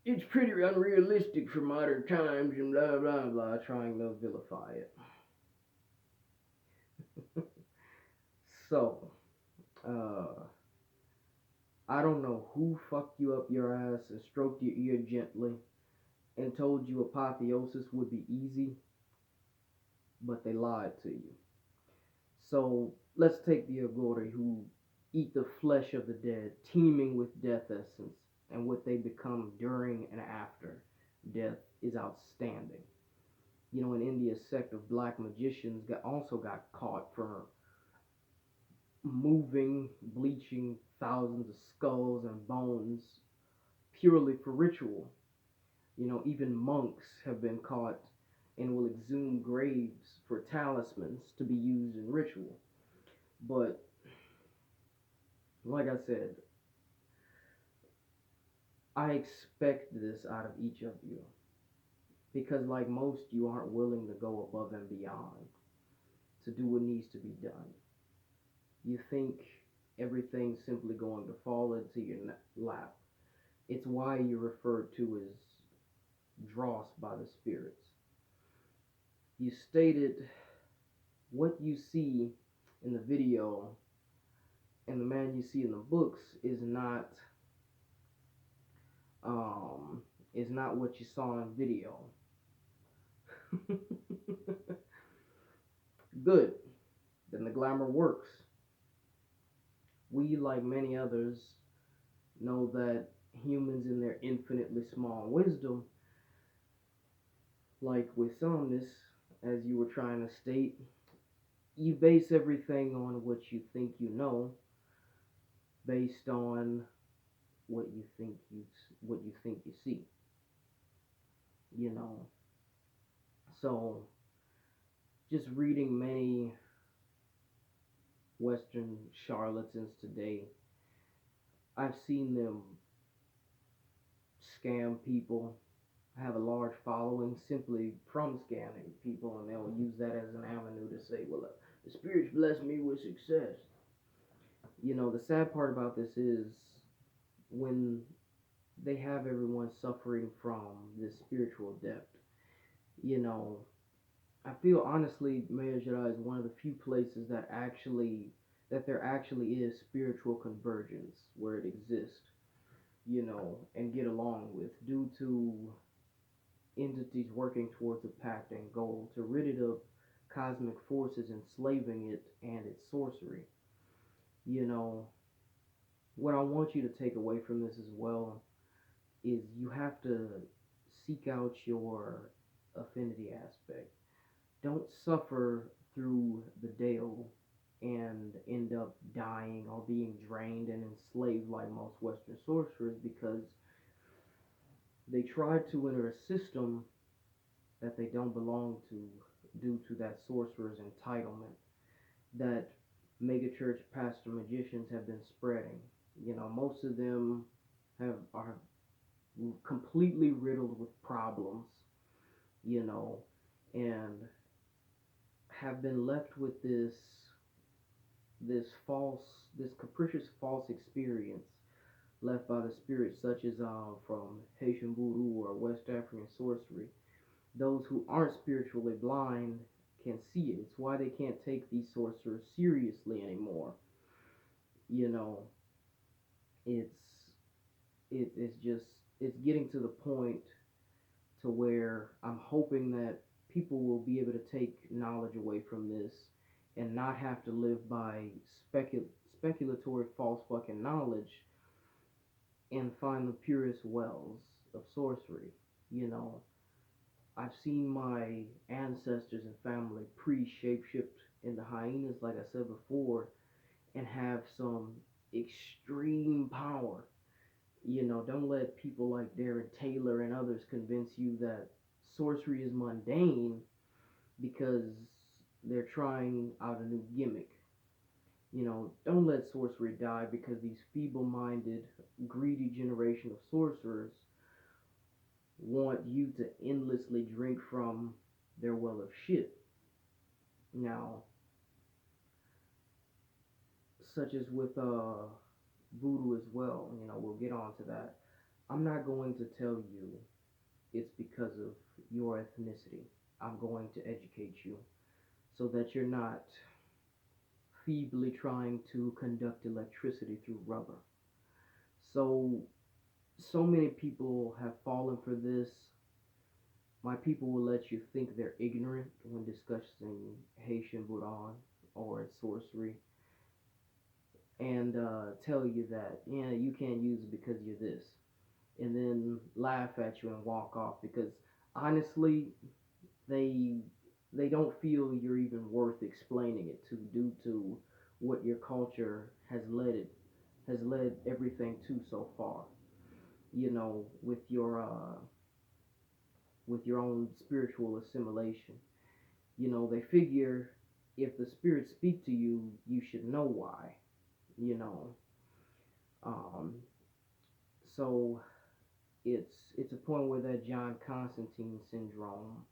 It's pretty unrealistic for modern times and blah blah blah, trying to vilify it. So, I don't know who fucked you up your ass and stroked your ear gently and told you apotheosis would be easy, but they lied to you. So let's take the Agori who eat the flesh of the dead, teeming with death essence, and what they become during and after death is outstanding. In India, a sect of black magicians also got caught for moving, bleaching thousands of skulls and bones purely for ritual. Even monks have been caught and will exhume graves for talismans to be used in ritual. But, like I said, I expect this out of each of you. Because, like most, you aren't willing to go above and beyond to do what needs to be done. You think everything's simply going to fall into your lap. It's why you're referred to as dross by the spirits. You stated what you see in the video and the man you see in the books um is not what you saw in video. Good. Then the glamour works. We, like many others, know that humans in their infinitely small wisdom, like with soundness, as you were trying to state, you base everything on what you think you know, based on what you think you see. You know, so just reading many Western charlatans today, I've seen them scam people, have a large following simply from scamming people, and they'll use that as an avenue to say, well, the spirits bless me with success. You know, the sad part about this is when they have everyone suffering from this spiritual debt. You know, I feel honestly, Mayor Jedi is one of the few places that there actually is spiritual convergence where it exists, you know, and get along with due to entities working towards a pact and goal to rid it of cosmic forces enslaving it and its sorcery. You know, what I want you to take away from this as well is you have to seek out your affinity aspect. Don't suffer through the Dale and end up dying or being drained and enslaved like most Western sorcerers because they try to enter a system that they don't belong to due to that sorcerer's entitlement that megachurch pastor magicians have been spreading. You know, most of them are completely riddled with problems, you know, and have been left with this false, this capricious false experience left by the spirits, such as from Haitian voodoo or West African sorcery. Those who aren't spiritually blind can see it. It's why they can't take these sorcerers seriously anymore. You know, it's it's just it's getting to the point to where I'm hoping that people will be able to take knowledge away from this and not have to live by speculatory false fucking knowledge and find the purest wells of sorcery. You know, I've seen my ancestors and family pre-shapeshift into hyenas, like I said before, and have some extreme power. You know, don't let people like Darren Taylor and others convince you that sorcery is mundane because they're trying out a new gimmick. You know, don't let sorcery die because these feeble minded, greedy generation of sorcerers want you to endlessly drink from their well of shit. Now, such as with voodoo as well, you know, we'll get on to that. I'm not going to tell you it's because of your ethnicity. I'm going to educate you so that you're not feebly trying to conduct electricity through rubber. So, so many people have fallen for this. My people will let you think they're ignorant when discussing Haitian Voodoo or its sorcery and tell you that, yeah, you can't use it because you're this. And then laugh at you and walk off because honestly, they they don't feel you're even worth explaining it to due to what your culture has led everything to so far. You know, with your own spiritual assimilation. You know, they figure if the spirits speak to you, you should know why. You know, um, so it's a point where that John Constantine syndrome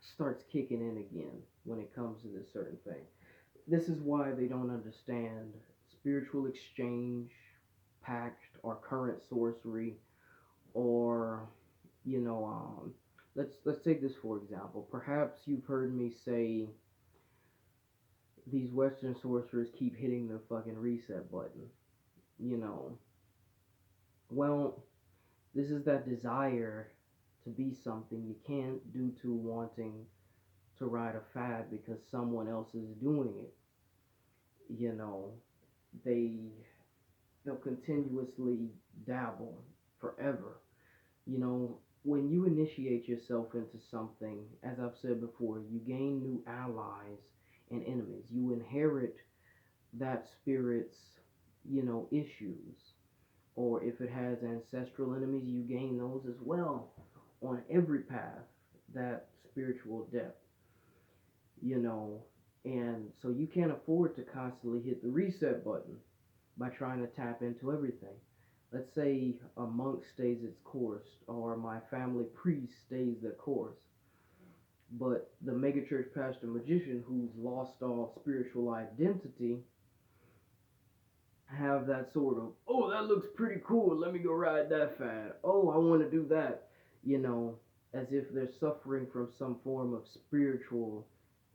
starts kicking in again when it comes to this certain thing. This is why they don't understand spiritual exchange, pact, or current sorcery, Or, you know, let's take this for example. Perhaps you've heard me say these Western sorcerers keep hitting the fucking reset button. You know, well, this is that desire to be something you can't due to wanting to ride a fad because someone else is doing it. You know, they they'll continuously dabble forever. You know, when you initiate yourself into something, as I've said before, you gain new allies and enemies. You inherit that spirit's, issues. Or if it has ancestral enemies, you gain those as well on every path, that spiritual depth, you know. And so you can't afford to constantly hit the reset button by trying to tap into everything. Let's say a monk stays its course, or my family priest stays their course, but the megachurch pastor magician who's lost all spiritual identity have that sort of, oh, that looks pretty cool, let me go ride that fad, oh, I want to do that, you know, as if they're suffering from some form of spiritual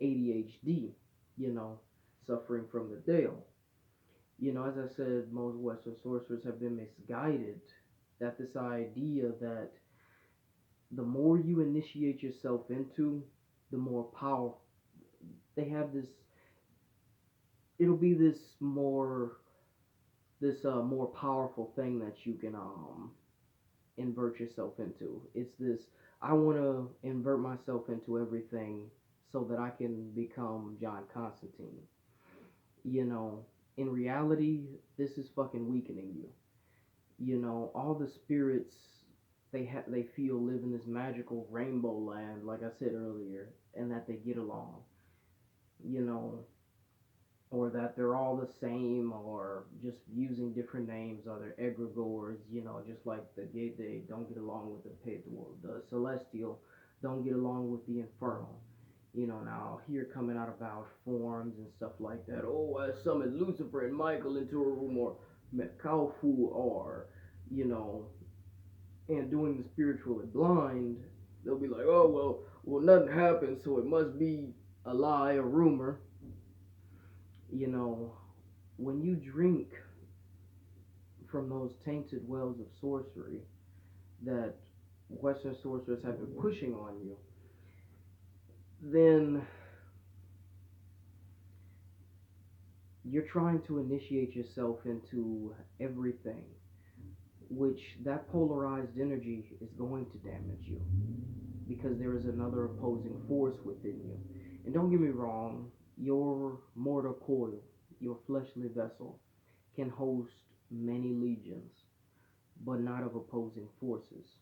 ADHD, you know, suffering from the Dale. You know, as I said, most Western sorcerers have been misguided. That this idea that the more you initiate yourself into, the more power they have. It'll be more powerful thing that you can invert yourself into. It's this, I want to invert myself into everything so that I can become John Constantine. You know, in reality, this is fucking weakening you. You know, all the spirits they feel live in this magical rainbow land, like I said earlier, and that they get along. You know, or that they're all the same, or just using different names, or they're egregores. You know, just like they don't get along with the pit, well, the celestial don't get along with the infernal. You know, now here coming out about forms and stuff like that. Oh, I summoned Lucifer and Michael into a room, or Mekaufu, or, you know, and doing the spiritually blind. They'll be like, oh, well, nothing happened, so it must be a lie, a rumor. You know, when you drink from those tainted wells of sorcery that Western sorcerers have been pushing on you, then you're trying to initiate yourself into everything, which that polarized energy is going to damage you because there is another opposing force within you. And don't get me wrong, your mortal coil, your fleshly vessel, can host many legions, but not of opposing forces.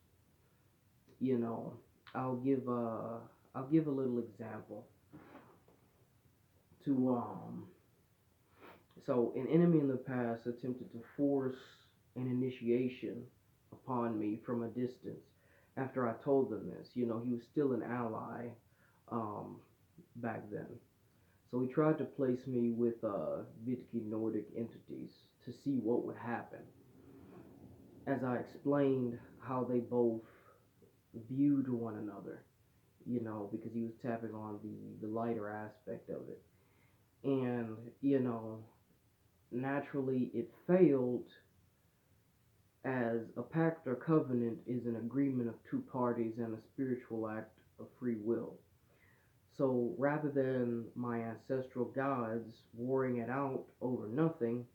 You know, I'll give a I'll give a little example to so an enemy in the past attempted to force an initiation upon me from a distance after I told them this. You know, he was still an ally um, back then. So he tried to place me with Vitki Nordic entities to see what would happen. As I explained how they both viewed one another, you know, because he was tapping on the lighter aspect of it. And, you know, naturally it failed, as a pact or covenant is an agreement of two parties and a spiritual act of free will. So rather than my ancestral gods warring it out over nothing,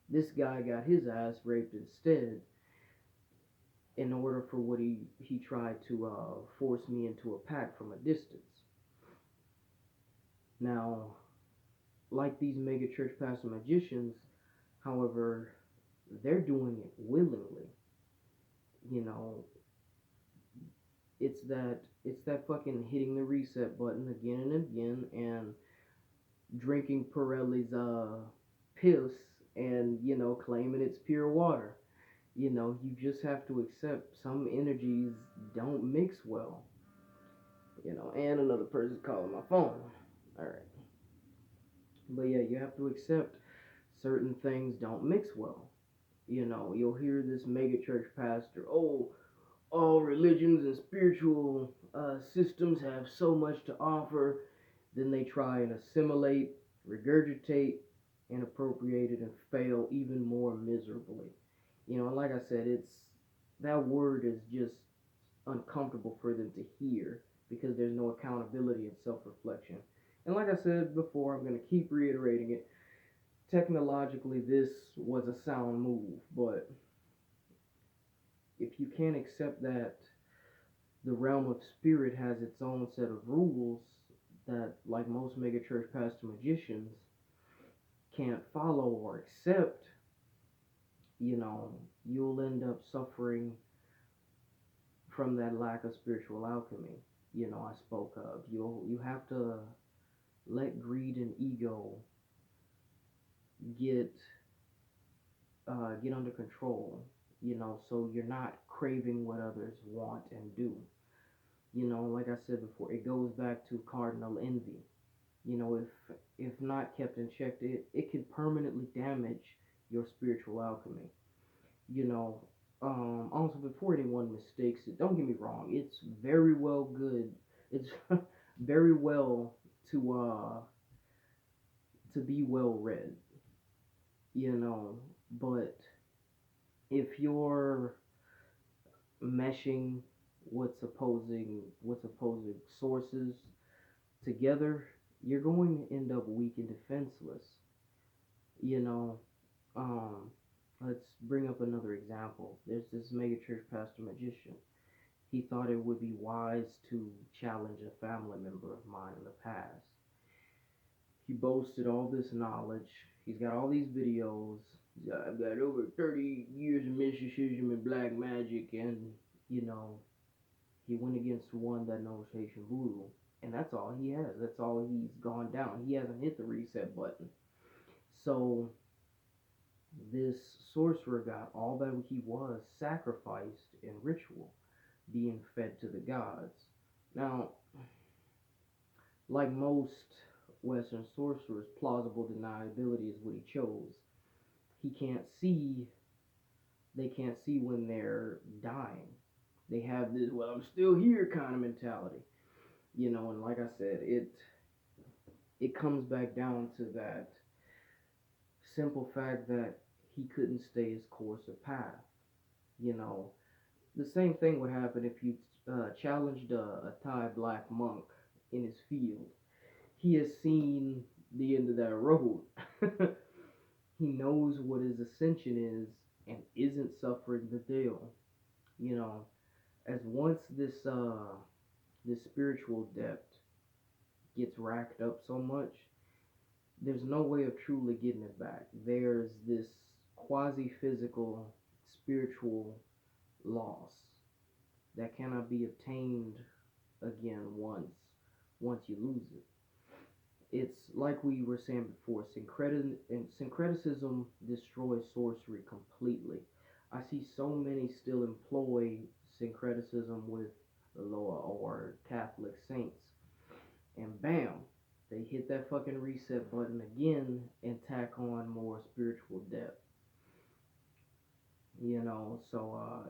this guy got his ass raped instead in order for what he tried to force me into a pact from a distance. Now, like these mega church pastor magicians, however, they're doing it willingly. You know, it's that fucking hitting the reset button again and again and drinking Pirelli's piss and, you know, claiming it's pure water. You know, you just have to accept some energies don't mix well. You know, and another person's calling my phone. Alright. But yeah, you have to accept certain things don't mix well. You know, you'll hear this mega church pastor, oh, all religions and spiritual systems have so much to offer. Then they try and assimilate, regurgitate, and appropriate it and fail even more miserably. And like I said, it's that word is just uncomfortable for them to hear because there's no accountability and self-reflection. And like I said before, I'm going to keep reiterating it. Technologically, this was a sound move, but if you can't accept that the realm of spirit has its own set of rules that, like most megachurch pastor magicians, can't follow or accept, you know, you'll end up suffering from that lack of spiritual alchemy. I spoke of. You have to let greed and ego get get under control. So you're not craving what others want and do. Like I said before, it goes back to cardinal envy. If not kept in check, it can permanently damage your spiritual alchemy. You know, also before anyone mistakes it, don't get me wrong, it's very well good. It's very well to be well read, you know, but if you're meshing what's opposing sources together, you're going to end up weak and defenseless. You know, um, let's bring up another example. There's this megachurch pastor magician. He thought it would be wise to challenge a family member of mine in the past. He boasted all this knowledge. He's got all these videos. I've got over 30 years of mysticism and black magic, and you know, he went against one that knows Haitian voodoo, and that's all he has. That's all he's gone down. He hasn't hit the reset button. So this sorcerer got all that he was sacrificed in ritual, being fed to the gods. Now, like most Western sorcerers, plausible deniability is what he chose. He can't see, they can't see when they're dying. They have this, well, I'm still here kind of mentality. And like I said, it comes back down to that simple fact that he couldn't stay his course or path. You know, the same thing would happen if you challenged a Thai black monk in his field. He has seen the end of that road. He knows what his ascension is and isn't suffering the deal. You know, as once this spiritual depth gets racked up so much, there's no way of truly getting it back. There's this quasi physical spiritual loss that cannot be obtained again once you lose it. It's like we were saying before, syncreticism destroys sorcery completely. I see so many still employ syncreticism with the Loa or Catholic saints, and bam, they hit that fucking reset button again and tack on more spiritual depth.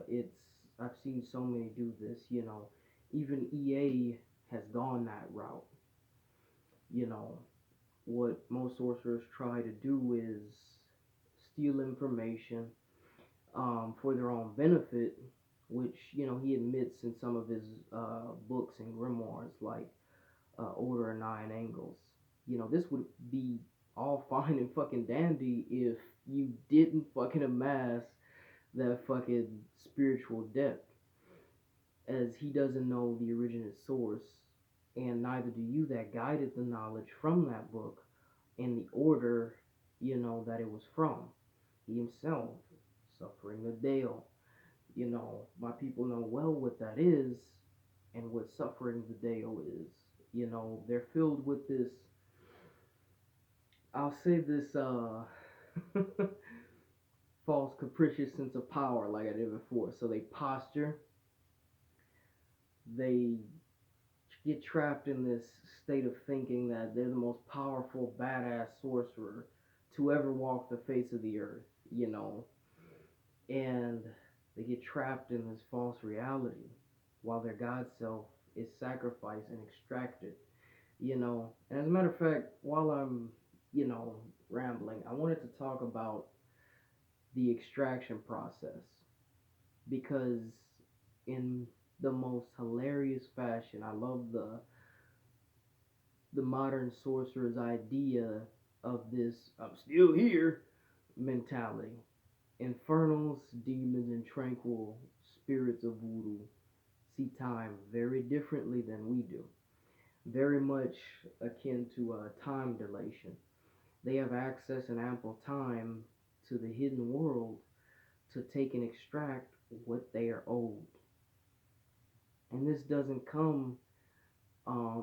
It's I've seen so many do this. Even EA has gone that route. You know, what most sorcerers try to do is steal information for their own benefit, which he admits in some of his books and grimoires, like Order of Nine Angles. This would be all fine and fucking dandy if you didn't fucking amass that fucking spiritual depth, as he doesn't know the original source, and neither do you that guided the knowledge from that book in the order, that it was from. He himself, suffering the Dale. My people know well what that is and what suffering the Dale is. They're filled with this, I'll say this, false capricious sense of power like I did before. So they posture, they get trapped in this state of thinking that they're the most powerful badass sorcerer to ever walk the face of the earth, and They get trapped in this false reality while their God self is sacrificed and extracted. And as a matter of fact, while I'm, you know, rambling, I wanted to talk about the extraction process because in the most hilarious fashion, I love the modern sorcerer's idea of this "I'm still here" mentality. Infernals, demons, and tranquil spirits of voodoo see time very differently than we do, very much akin to time dilation. They have access and ample time to the hidden world to take and extract what they are owed. And this doesn't come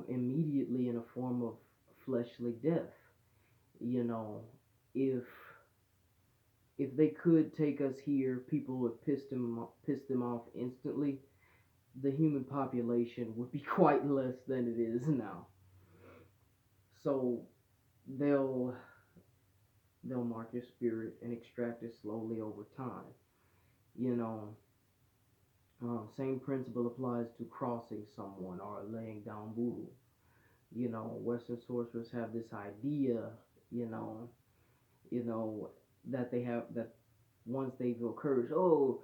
immediately in a form of fleshly death. You know, if they could take us here, people would piss them off instantly. The human population would be quite less than it is now. So they'll mark your spirit and extract it slowly over time. You know, same principle applies to crossing someone or laying down voodoo. Western sorcerers have this idea, you know, you know that they have that once they feel cursed, oh,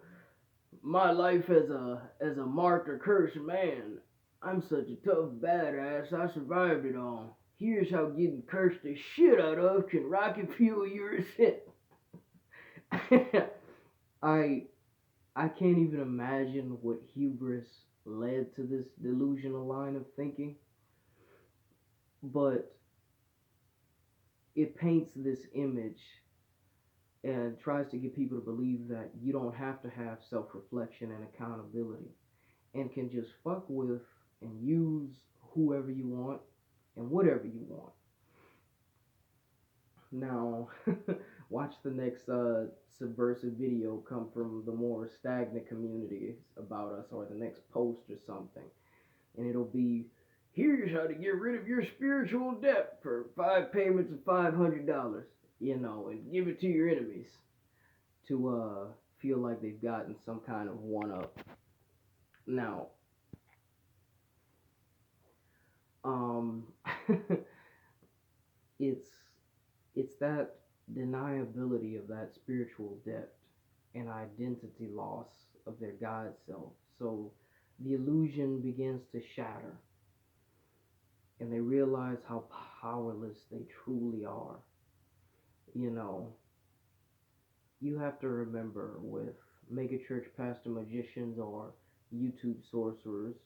my life as a marked or cursed man, I'm such a tough badass. I survived it all. Here's how getting cursed the shit out of can rocket fuel your shit. I I can't even imagine what hubris led to this delusional line of thinking, but it paints this image and tries to get people to believe that you don't have to have self reflection and accountability and can just fuck with and use whoever you want and whatever you want. Now, watch the next subversive video come from the more stagnant communities about us, or the next post or something, and it'll be, here's how to get rid of your spiritual debt for 5 payments of $500, and give it to your enemies to feel like they've gotten some kind of one up. Now, um, it's that deniability of that spiritual depth and identity loss of their God self. So the illusion begins to shatter, and they realize how powerless they truly are. You know, you have to remember with megachurch pastor magicians or YouTube sorcerers,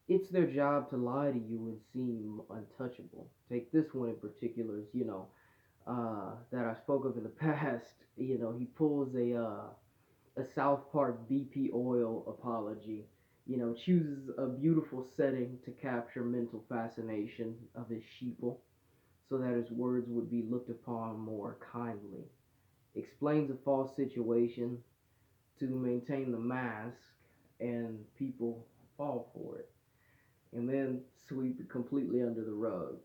it's their job to lie to you and seem untouchable. Take this one in particular, that I spoke of in the past. He pulls a South Park BP oil apology. Chooses a beautiful setting to capture mental fascination of his sheeple, so that his words would be looked upon more kindly. Explains a false situation to maintain the mask, and people fall for it. And then sweep it completely under the rug.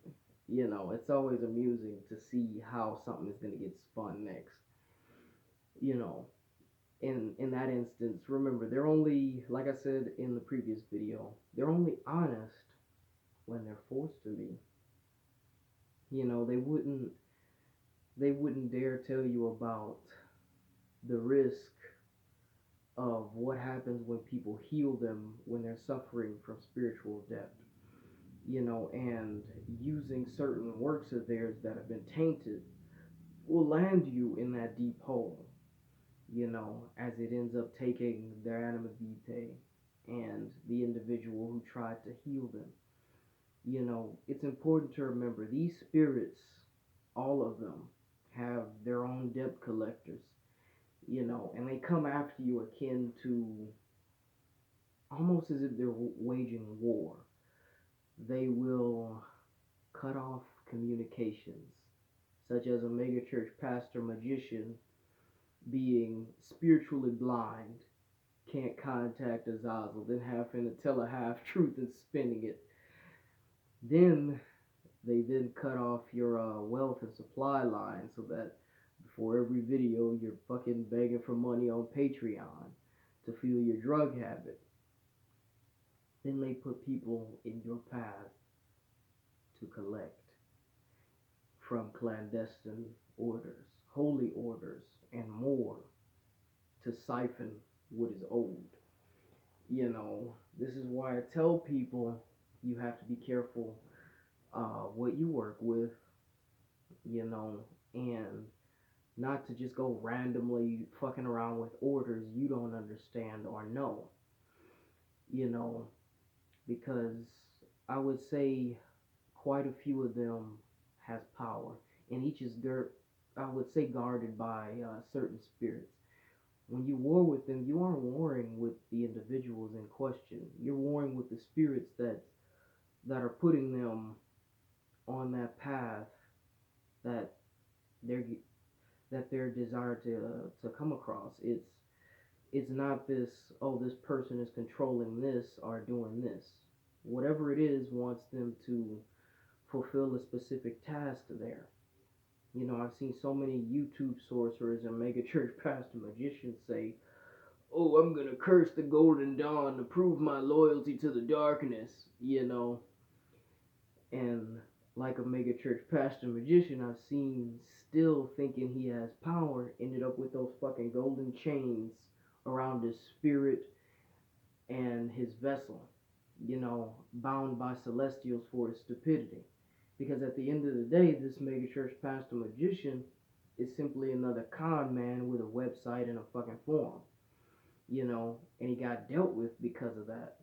It's always amusing to see how something is going to get spun next. You know, in that instance, remember, they're only, like I said in the previous video, they're only honest when they're forced to be. They wouldn't dare tell you about the risk of what happens when people heal them when they're suffering from spiritual debt. And using certain works of theirs that have been tainted will land you in that deep hole, as it ends up taking their anima vitae and the individual who tried to heal them. It's important to remember these spirits, all of them, have their own debt collectors, and they come after you akin to almost as if they're waging war. They will cut off communications, such as a megachurch pastor magician being spiritually blind, can't contact Azazel, then having to tell a half truth and spinning it. Then they then cut off your wealth and supply line so that before every video you're fucking begging for money on Patreon. to fuel your drug habit. Then they put people in your path to collect from clandestine orders, holy orders, and more to siphon what is old. This is why I tell people you have to be careful what you work with, and not to just go randomly fucking around with orders you don't understand or know, you know, because I would say quite a few of them has power, and each is I would say guarded by certain spirits. When you war with them, you aren't warring with the individuals in question. You're warring with the spirits that are putting them on that path that they're that they're desired to come across. It's not this, oh, this person is controlling this or doing this. Whatever it is wants them to fulfill a specific task there. I've seen so many YouTube sorcerers and mega church pastor magicians say, "Oh, I'm gonna curse the golden dawn to prove my loyalty to the darkness." And like a mega church pastor magician I've seen still thinking he has power ended up with those fucking golden chains around his spirit and his vessel, bound by celestials for his stupidity. Because at the end of the day, this mega church pastor magician is simply another con man with a website and a fucking forum, and he got dealt with because of that.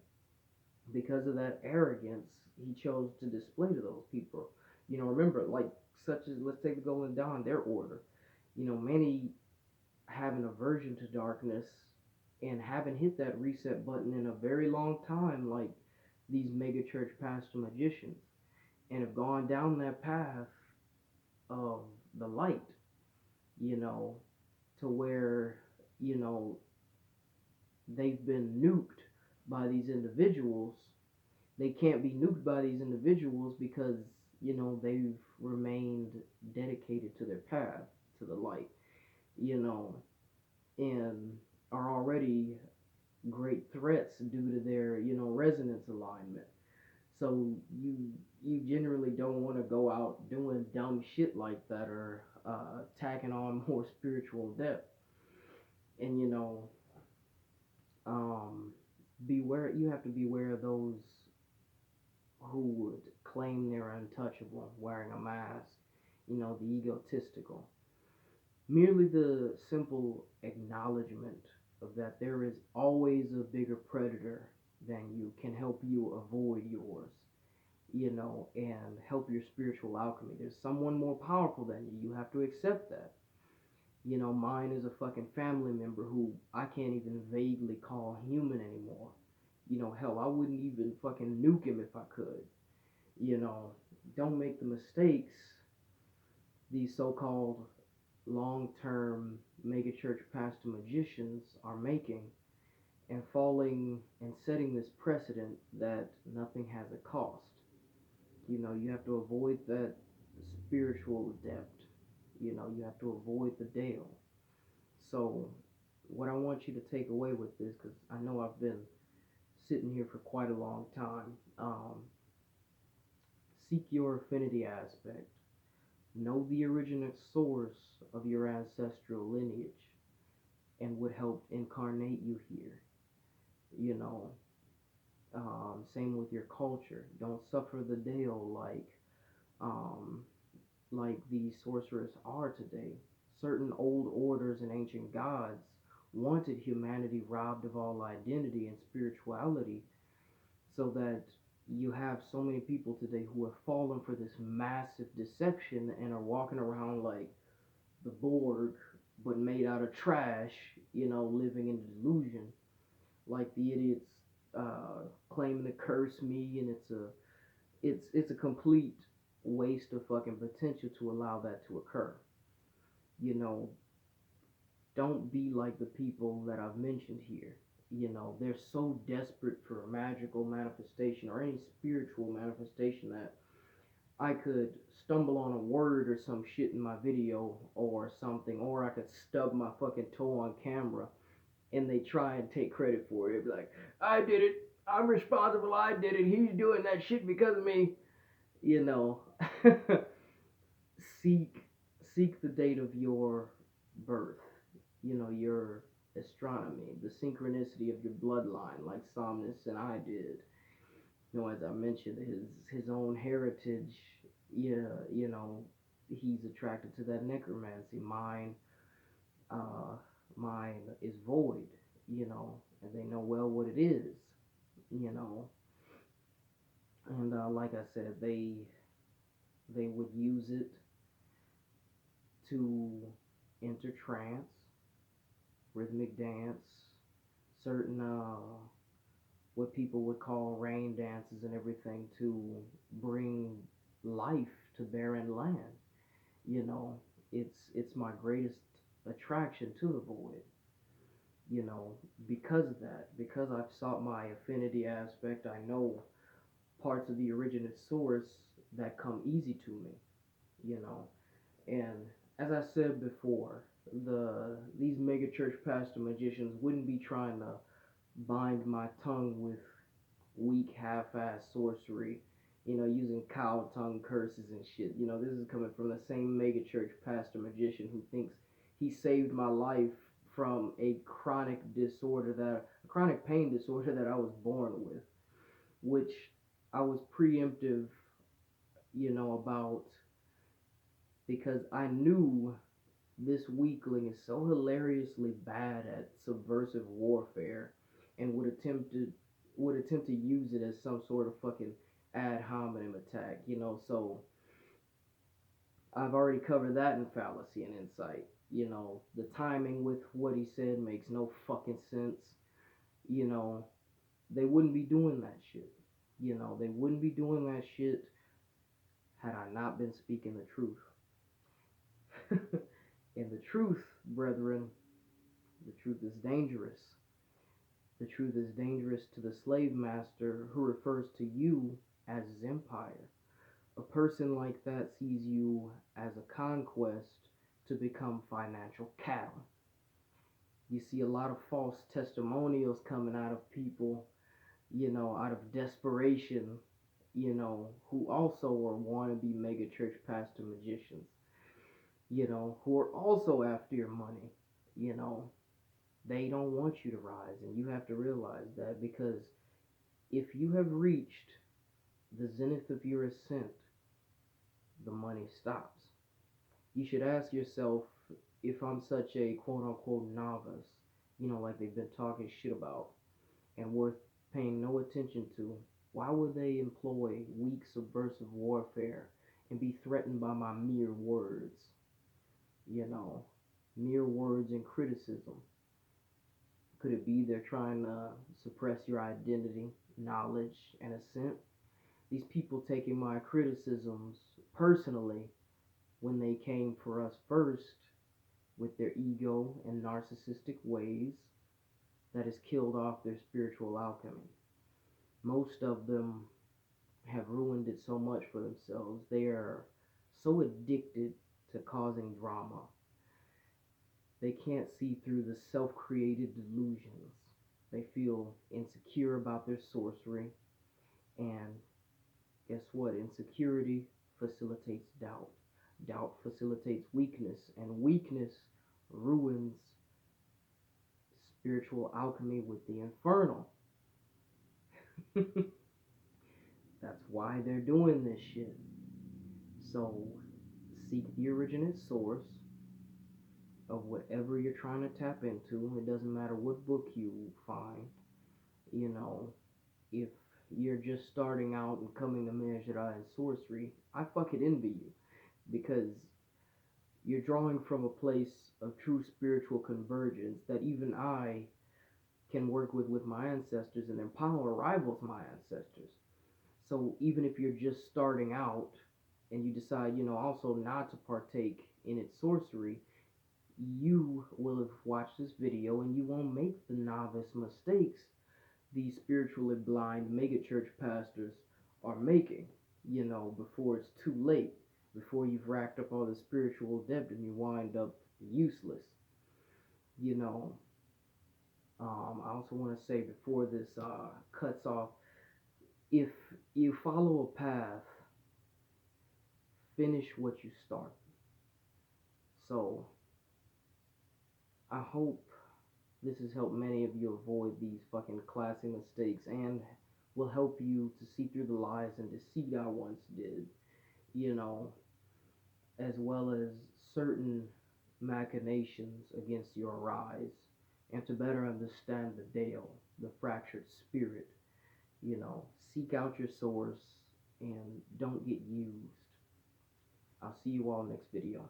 Because of that arrogance, he chose to display to those people. Remember, like, such as, let's take the Golden Dawn, their order. Many have an aversion to darkness and haven't hit that reset button in a very long time, like these mega church pastor magicians, and have gone down that path of the light, to where, they've been nuked by these individuals. They can't be nuked by these individuals because, they've remained dedicated to their path, to the light, you know, and are already great threats due to their, resonance alignment. So you generally don't want to go out doing dumb shit like that or tacking on more spiritual depth. And um, beware. You have to beware of those who would claim they're untouchable, wearing a mask. The egotistical. Merely the simple acknowledgement of that there is always a bigger predator than you can help you avoid yours, and help your spiritual alchemy. There's someone more powerful than you. You have to accept that. Mine is a fucking family member who I can't even vaguely call human anymore. Hell, I wouldn't even fucking nuke him if I could. You know, don't make the mistakes these so called long term megachurch pastor magicians are making and falling and setting this precedent that nothing has a cost. You have to avoid that spiritual depth. You have to avoid the Dale. So, what I want you to take away with this, because I know I've been sitting here for quite a long time, seek your affinity aspect. Know the original source of your ancestral lineage and what helped incarnate you here. You know, same with your culture. Don't suffer the Dale um, like these sorcerers are today. Certain old orders and ancient gods wanted humanity robbed of all identity and spirituality, so that you have so many people today who have fallen for this massive deception and are walking around like the Borg, but made out of trash, living in delusion, like the idiots claiming to curse me, and it's a complete waste of fucking potential to allow that to occur. You know, don't be like the people that I've mentioned here. They're so desperate for a magical manifestation or any spiritual manifestation that I could stumble on a word or some shit in my video or something, or I could stub my fucking toe on camera and they try and take credit for it. They be like, I did it. I'm responsible. I did it. He's doing that shit because of me. You know, seek seek the date of your birth. You know, your astronomy, the synchronicity of your bloodline, like Somnus and I did. You know, as I mentioned, his own heritage. Yeah, you know, he's attracted to that necromancy. Uh, mine is void. You know, and they know well what it is. You know, and like I said, they would use it to enter trance, rhythmic dance, certain what people would call rain dances and everything to bring life to barren land. You know, it's my greatest attraction to the void. You know, because of that, because I've sought my affinity aspect, I know parts of the originate source that come easy to me. You know, and as I said before, these mega church pastor magicians wouldn't be trying to bind my tongue with weak half-ass sorcery, you know, using cow tongue curses and shit. You know, this is coming from the same mega church pastor magician who thinks he saved my life from a chronic pain disorder that I was born with, which I was preemptive, you know, about because I knew this weakling is so hilariously bad at subversive warfare and would attempt to use it as some sort of fucking ad hominem attack, you know. So I've already covered that in fallacy and insight. You know, the timing with what he said makes no fucking sense. You know, they wouldn't be doing that shit. You know, they wouldn't be doing that shit had I not been speaking the truth. And the truth, brethren, the truth is dangerous. The truth is dangerous to the slave master who refers to you as his empire. A person like that sees you as a conquest to become financial cattle. You see a lot of false testimonials coming out of people, you know, out of desperation, you know, who also are wannabe mega church pastor magicians, you know, who are also after your money, you know. They don't want you to rise, and you have to realize that because if you have reached the zenith of your ascent, the money stops. You should ask yourself if I'm such a quote unquote novice, you know, like they've been talking shit about, and worth paying no attention to, why would they employ weak subversive warfare and be threatened by my mere words? You know, mere words and criticism. Could it be they're trying to suppress your identity, knowledge, and assent? These people taking my criticisms personally when they came for us first with their ego and narcissistic ways that has killed off their spiritual alchemy. Most of them have ruined it so much for themselves. They are so addicted to causing drama. They can't see through the self created delusions. They feel insecure about their sorcery. And guess what? Insecurity facilitates doubt. Doubt facilitates weakness. And weakness ruins spiritual alchemy with the infernal. That's why they're doing this shit. So seek the originate source of whatever you're trying to tap into. It doesn't matter what book you find. You know, if you're just starting out and coming to Mejra and sorcery, I fucking envy you because you're drawing from a place of true spiritual convergence that even I can work with my ancestors, and their power rivals my ancestors. So even if you're just starting out and you decide, you know, also not to partake in its sorcery, you will have watched this video and you won't make the novice mistakes these spiritually blind megachurch pastors are making, you know, before it's too late, before you've racked up all the spiritual debt and you wind up useless, you know. I also want to say before this cuts off, if you follow a path, finish what you start. So I hope this has helped many of you avoid these fucking classic mistakes and will help you to see through the lies and deceit I once did, you know, as well as certain machinations against your rise, and to better understand the Dale, the fractured spirit, seek out your source and don't get used. I'll see you all next video.